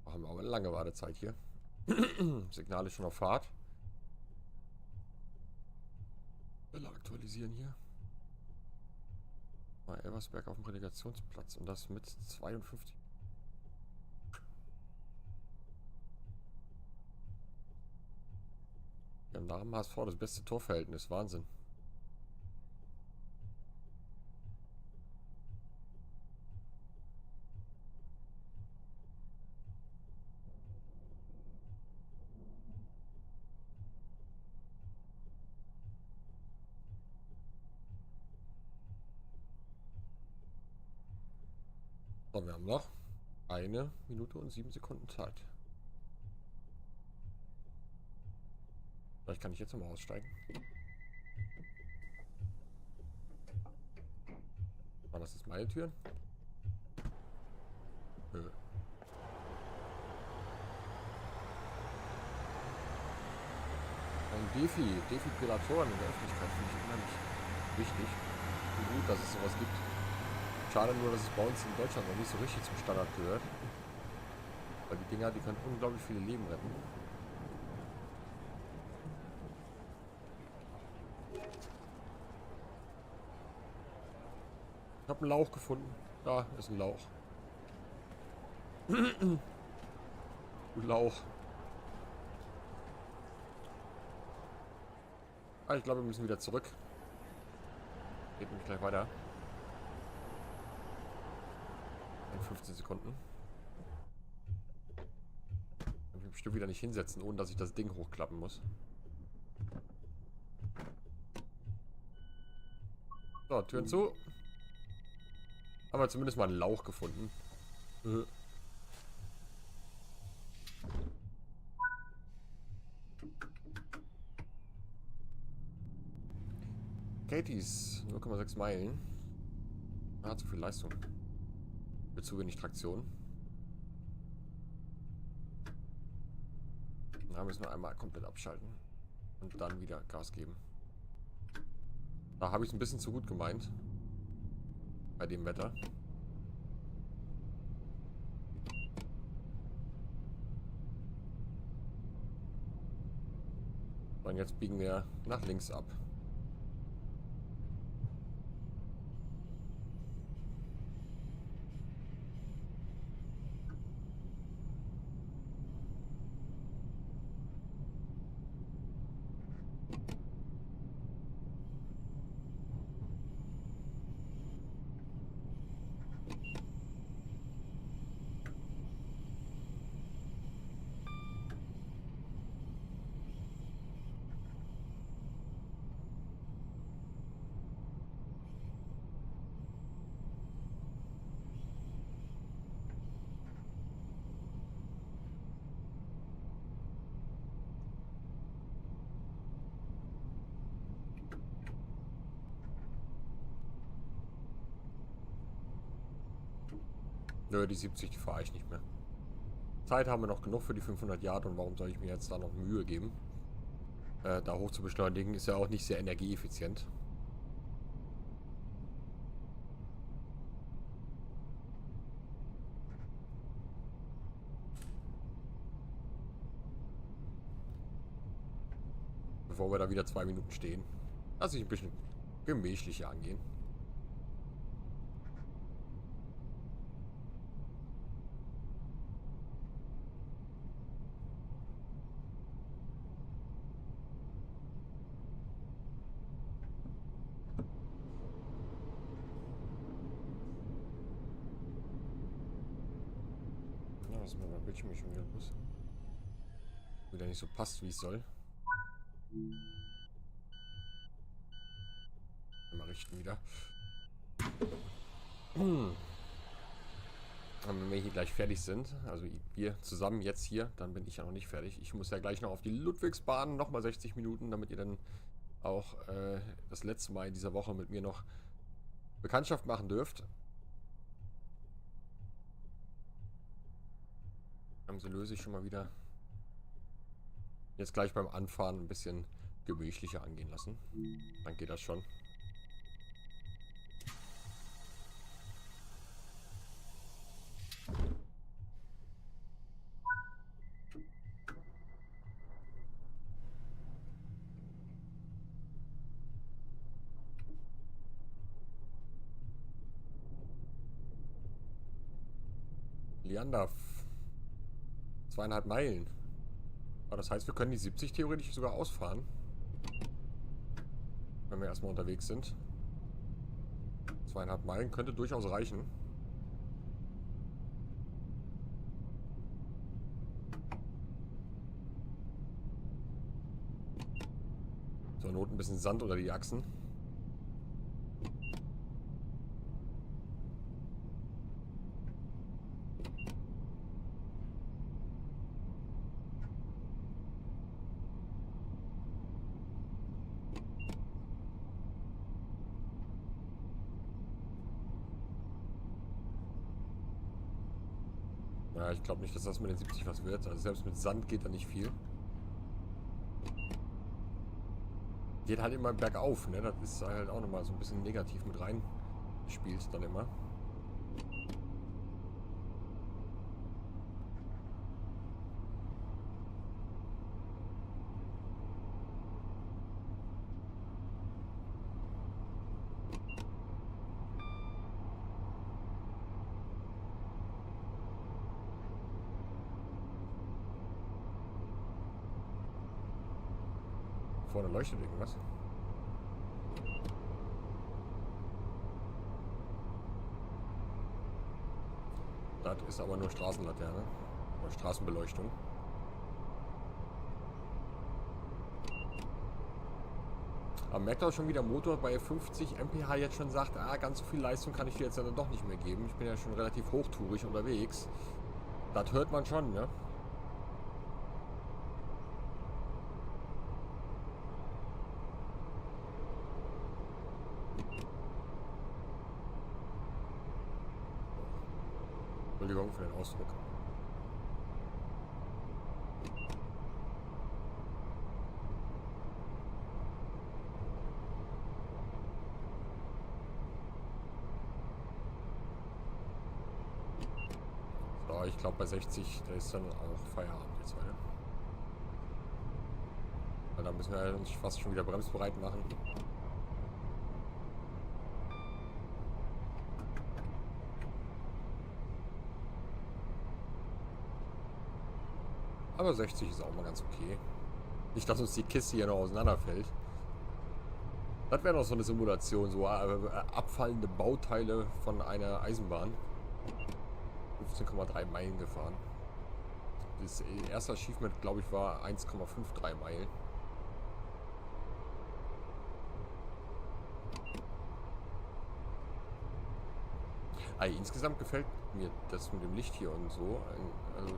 Haben wir aber eine lange Wartezeit hier. Signal ist schon auf Fahrt. Welle aktualisieren hier. Mal Elversberg auf dem Relegationsplatz und das mit 52. Wir haben nach dem HSV das beste Torverhältnis. Wahnsinn. So, wir haben noch 1 Minute und 7 Sekunden Zeit. Vielleicht kann ich jetzt nochmal aussteigen. Waren das jetzt meine Türen? Nö. Ein Defibrillatoren in der Öffentlichkeit finde ich unheimlich wichtig. Und gut, dass es sowas gibt. Schade nur, dass es bei uns in Deutschland noch nicht so richtig zum Standard gehört. Weil die Dinger, die können unglaublich viele Leben retten. Ich habe einen Lauch gefunden. Da ist ein Lauch. Du Lauch. Ah, ich glaube, wir müssen wieder zurück. Geht nämlich gleich weiter. In 15 Sekunden. Kann ich mich bestimmt wieder nicht hinsetzen, ohne dass ich das Ding hochklappen muss. So, Türen zu. Haben wir zumindest mal einen Lauch gefunden. Katie's 0,6 Meilen. Ah, zu viel Leistung. Mit zu wenig Traktion. Da müssen wir einmal komplett abschalten. Und dann wieder Gas geben. Da habe ich es ein bisschen zu gut gemeint. Bei dem Wetter. Und jetzt biegen wir nach links ab. Nö, die 70, die fahre ich nicht mehr. Zeit haben wir noch genug für die 500 Yard und warum soll ich mir jetzt da noch Mühe geben? Da hoch zu beschleunigen ist ja auch nicht sehr energieeffizient. Bevor wir da wieder 2 Minuten stehen. Lass ich ein bisschen gemächlicher angehen. was ist mit meinem Bildschirm schon wieder los? Wieder nicht so passt, wie es soll. Mal richten wieder. Und wenn wir hier gleich fertig sind, also wir zusammen jetzt hier, dann bin ich ja noch nicht fertig. Ich muss ja gleich noch auf die Ludwigsbahn, nochmal 60 Minuten, damit ihr dann auch das letzte Mal in dieser Woche mit mir noch Bekanntschaft machen dürft. Also löse ich schon mal wieder jetzt gleich beim Anfahren ein bisschen gemächlicher angehen lassen. Dann geht das schon. Leander. 2,5 Meilen. Aber das heißt, wir können die 70 theoretisch sogar ausfahren. Wenn wir erstmal unterwegs sind. 2,5 Meilen könnte durchaus reichen. Zur Not ein bisschen Sand unter die Achsen. Ja, ich glaube nicht, dass das mit den 70 was wird. Also selbst mit Sand geht da nicht viel. Geht halt immer bergauf, ne? Das ist halt auch nochmal so ein bisschen negativ mit rein gespielt dann immer. Vorne leuchtet irgendwas. Das ist aber nur Straßenlaterne. Oder Straßenbeleuchtung. Aber merkt auch schon, wie der Motor bei 50 mph jetzt schon sagt, ganz so viel Leistung kann ich dir jetzt dann doch nicht mehr geben. Ich bin ja schon relativ hochtourig unterwegs. Das hört man schon, ne? Entschuldigung für den Ausdruck. So, ich glaube bei 60, da ist dann auch Feierabend jetzt weiter. Weil da müssen wir uns fast schon wieder bremsbereit machen. Aber 60 ist auch mal ganz okay. Nicht, dass uns die Kiste hier noch auseinanderfällt. Das wäre noch so eine Simulation, so abfallende Bauteile von einer Eisenbahn. 15,3 Meilen gefahren. Das erste Achievement, glaube ich, war 1,53 Meilen. Also insgesamt gefällt mir das mit dem Licht hier und so. Also,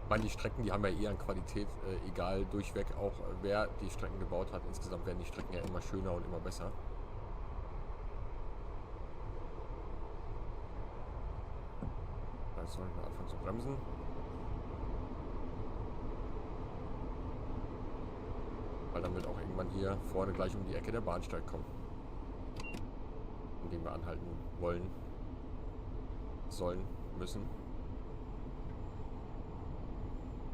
ich meine, die Strecken, die haben ja eher an Qualität, egal durchweg auch, wer die Strecken gebaut hat. Insgesamt werden die Strecken ja immer schöner und immer besser. Jetzt soll ich mal anfangen zu bremsen. Weil dann wird auch irgendwann hier vorne gleich um die Ecke der Bahnsteig kommen. An dem wir anhalten wollen, sollen, müssen.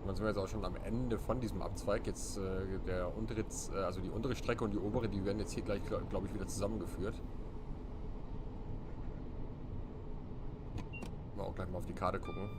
Und dann sind wir jetzt auch schon am Ende von diesem Abzweig. Jetzt der untere, also die untere Strecke und die obere, die werden jetzt hier gleich, glaube ich, wieder zusammengeführt. Mal auch gleich mal auf die Karte gucken.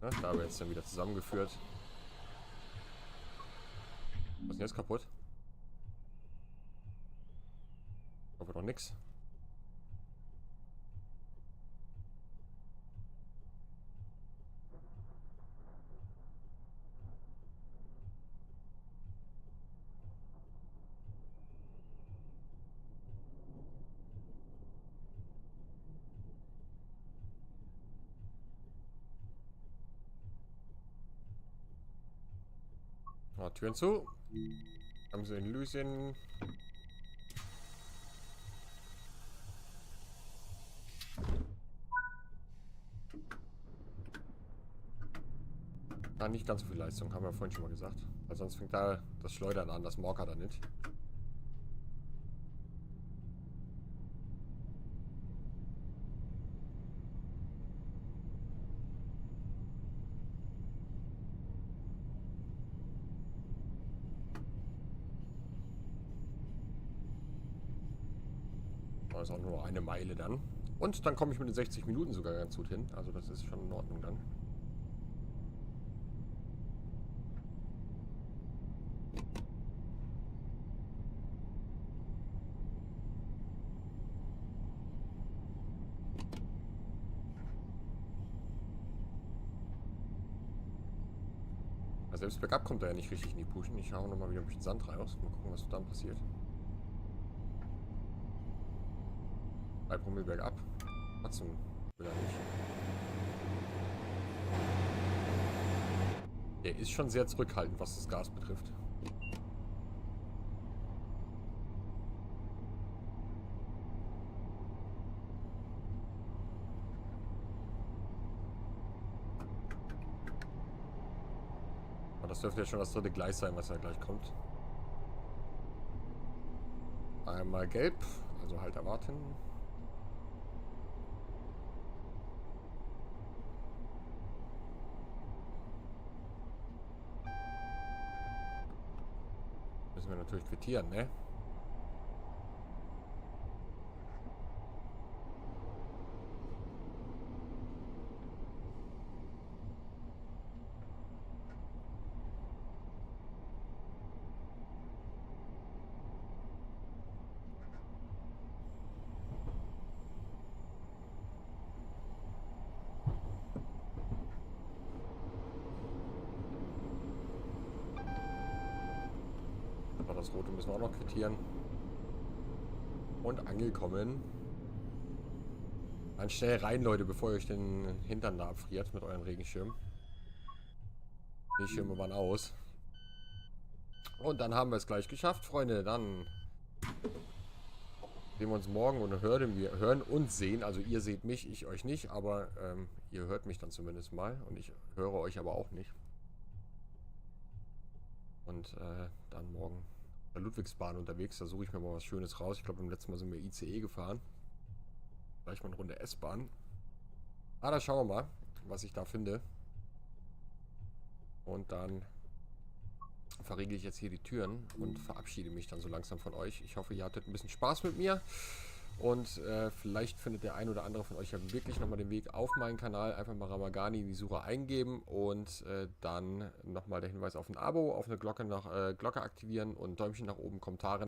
Ne? Da wird jetzt dann wieder zusammengeführt. Was ist denn jetzt kaputt? Aber doch nix. Ah, Türen zu. Haben sie in Lucien. Ah, nicht ganz so viel Leistung, haben wir vorhin schon mal gesagt. Weil sonst fängt da das Schleudern an, das Morker da nicht. Das ist auch nur eine Meile dann. Und dann komme ich mit den 60 Minuten sogar ganz gut hin. Also das ist schon in Ordnung dann. Selbst bergab kommt er ja nicht richtig in die Puschen. Ich hau nochmal wieder ein bisschen Sand raus. Mal gucken, was dann passiert. 3 Promille bergab. Trotzdem will er nicht. Der ist schon sehr zurückhaltend, was das Gas betrifft. Aber das dürfte ja schon das dritte Gleis sein, was ja gleich kommt. Einmal gelb, also halt erwarten. Müssen wir natürlich quittieren, ne? Aber das Rote müssen wir auch noch quittieren. Und angekommen. Dann schnell rein, Leute, bevor ihr euch den Hintern da abfriert mit euren Regenschirmen. Die Schirme waren aus. Und dann haben wir es gleich geschafft, Freunde. Dann sehen wir uns morgen und wir hören und sehen. Also ihr seht mich, ich euch nicht, aber ihr hört mich dann zumindest mal. Und ich höre euch aber auch nicht. Und dann morgen bei Ludwigsbahn unterwegs. Da suche ich mir mal was Schönes raus. Ich glaube, beim letzten Mal sind wir ICE gefahren. Gleich mal eine Runde S-Bahn. Ah, da schauen wir mal, was ich da finde. Und dann verriegel ich jetzt hier die Türen und verabschiede mich dann so langsam von euch. Ich hoffe, ihr hattet ein bisschen Spaß mit mir. Und vielleicht findet der ein oder andere von euch ja wirklich nochmal den Weg auf meinen Kanal. Einfach mal Ramagani in die Suche eingeben und dann nochmal der Hinweis auf ein Abo, auf eine Glocke, Glocke aktivieren und Däumchen nach oben, Kommentare